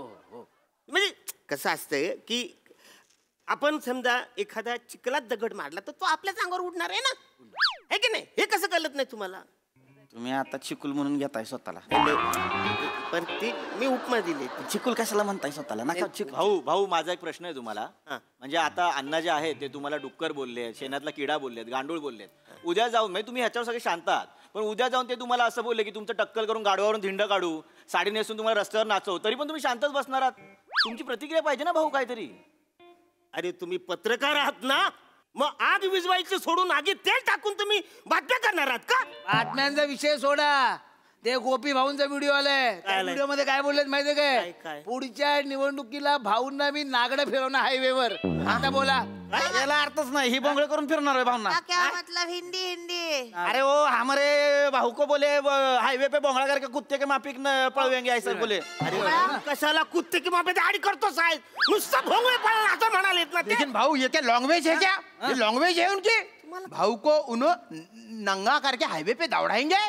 म्हणजे कसं असतंय की आपण समजा एखादा चिखलात दगड मारला तर तो आपल्याच अंगावर उडणार आहे ना, है की नाही? हे कसं कळत नाही तुम्हाला? तुम्ही आता चिकुल म्हणून घेताय स्वतःला. पण ती मी उपमा दिली. चिकुल कशाला म्हणताय स्वतःला? नका चिकुल. भाऊ भाऊ माझा एक प्रश्न आहे तुम्हाला. म्हणजे आता अण्णा जे आहे ते तुम्हाला डुक्कर बोलले, शेणातला किडा बोललेत, गांडूळ बोललेत. उद्या जाऊन म्हणजे तुम्ही ह्याच्यावर सगळे शांत आहात, पण उद्या जाऊन ते तुम्हाला असं बोलले की तुमचं टक्कल करून गाडवावरून धिंड काढू, साडी नेसून तुम्हाला रस्त्यावर नाचव, तरी पण तुम्ही शांतच बसणार आहात. तुमची प्रतिक्रिया पाहिजे ना भाऊ काहीतरी. अरे तुम्ही पत्रकार आहात ना, मग आग विजवायची सोडून आगी तेल टाकून तुम्ही बातम्या करणार आहात का? बातम्यांचा विषय सोडा. ते गोपी भाऊंचा व्हिडिओ आलाय. त्या व्हिडिओ मध्ये काय बोललेत माहितीये काय? पुढच्या निवडणुकीला भाऊंना मी नागडं फिरवणार हायवेवर. आता बोला. याला अर्थच नाही. ही बोंगळे करून फिरणार आहे भाऊंना. क्या मतलब हिंदी हिंदी? अरे ओ हमारे भाऊ को बोले हाईवे पे बोंगड़ा करके कुत्ते के माफिक पळवेंगे ऐसा बोले. अरे कशाला कुत्ते की मापे दाढी करतो साहेब? नुसतं भोंगळे पळला असं म्हणालेत ना ते. लेकिन भाऊ ये क्या लैंग्वेज है क्या? ये लैंग्वेज है उनकी. भाऊ को उन्होंने नंगा करके हाईवे पे दौड़ाएंगे.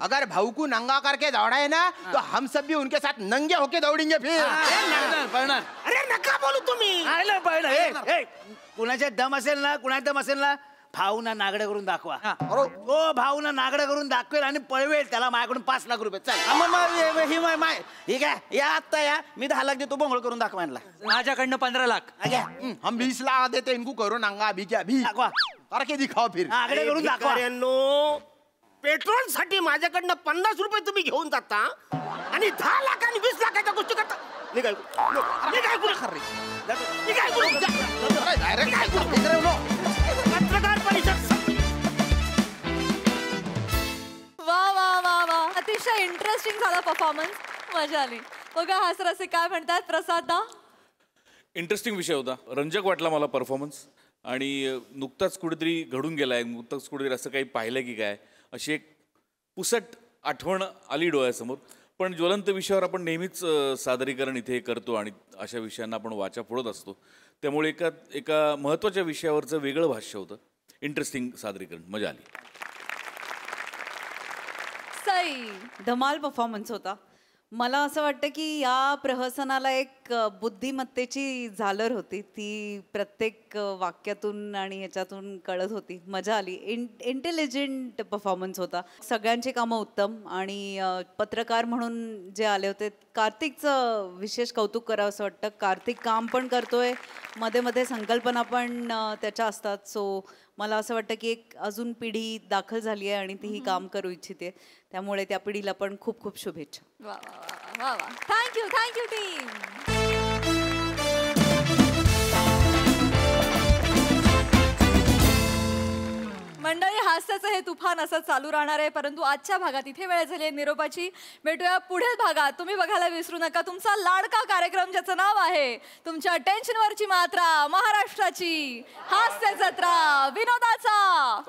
अगर भाऊ को नंगा करके दौड़ाए ना तो हम सब भी उनके साथ नंगे होके दौड़ेंगे फिर. अरे नका बोलू तुम्ही. कुणाच्या दम असेल ना, कुणाच्या दम असेल ना, भाऊना नागडं करून दाखवा. तो भाऊना नागडं करून दाखवेल आणि पळवेल त्याला माझ्याकडून 5 लाख रुपये. चल ठीक आहे या आत्ता या, मी 10 लाख देतो बोंगळ करून दाखवायला. माझ्याकडनं 15 लाख. हम 20 लाख देते इनको करो नंगा अभी क्या अभी. दाखवा करके दिखाओ फिर. नागडे करून दाखवा. पेट्रोल साठी माझ्याकडनं 50 रुपये तुम्ही घेऊन जाता आणि 10 लाख आणि 20 लाखाच्या गोष्टी करता. पत्रकार परिषद. वा वा वा वा, अतिशय इंटरेस्टिंग झाला परफॉर्मन्स, मजा आली. बघा हासरसे काय म्हणतात प्रसाददा. इंटरेस्टिंग विषय होता, रंजक वाटला मला परफॉर्मन्स. आणि नुकताच कुठेतरी घडून गेलाय, नुकताच कुठेतरी असं काही पाहिलं की काय, अशी एक पुसट आठवण आली डोळ्यासमोर. पण ज्वलंत विषयावर आपण नेहमीच सादरीकरण इथे करतो आणि अशा विषयांना आपण वाचा फोडत असतो. त्यामुळे एका महत्त्वाच्या विषयावरचं वेगळं भाष्य होतं. इंटरेस्टिंग सादरीकरण, मजा आली. सई धमाल परफॉर्मन्स होता. मला असं वाटतं की या प्रहसनाला एक बुद्धिमत्तेची झालर होती, ती प्रत्येक वाक्यातून आणि ह्याच्यातून कळत होती. मजा आली. इंटेलिजंट परफॉर्मन्स होता. सगळ्यांची कामं उत्तम. आणि पत्रकार म्हणून जे आले होते, कार्तिकचं विशेष कौतुक करावं असं वाटतं. कार्तिक काम पण करतोय, मध्ये मध्ये संकल्पना पण त्याच्या असतात. सो मला असं वाटतं की एक अजून पिढी दाखल झाली आहे आणि तीही काम करू इच्छिते. त्यामुळे त्या पिढीला पण खूप खूप शुभेच्छा. वा वा वा वा, थँक्यू टीम. मंडळी, हास्याचं हे तुफान असं चालू राहणार आहे, परंतु आजच्या भागात इथे वेळ झाली आहे निरोपाची. भेटूया पुढील भागात. तुम्ही बघायला विसरू नका तुमचा लाडका कार्यक्रम ज्याचं नाव आहे तुमच्या टेन्शनवरची मात्रा, महाराष्ट्राची हास्य जत्रा, विनोदाचा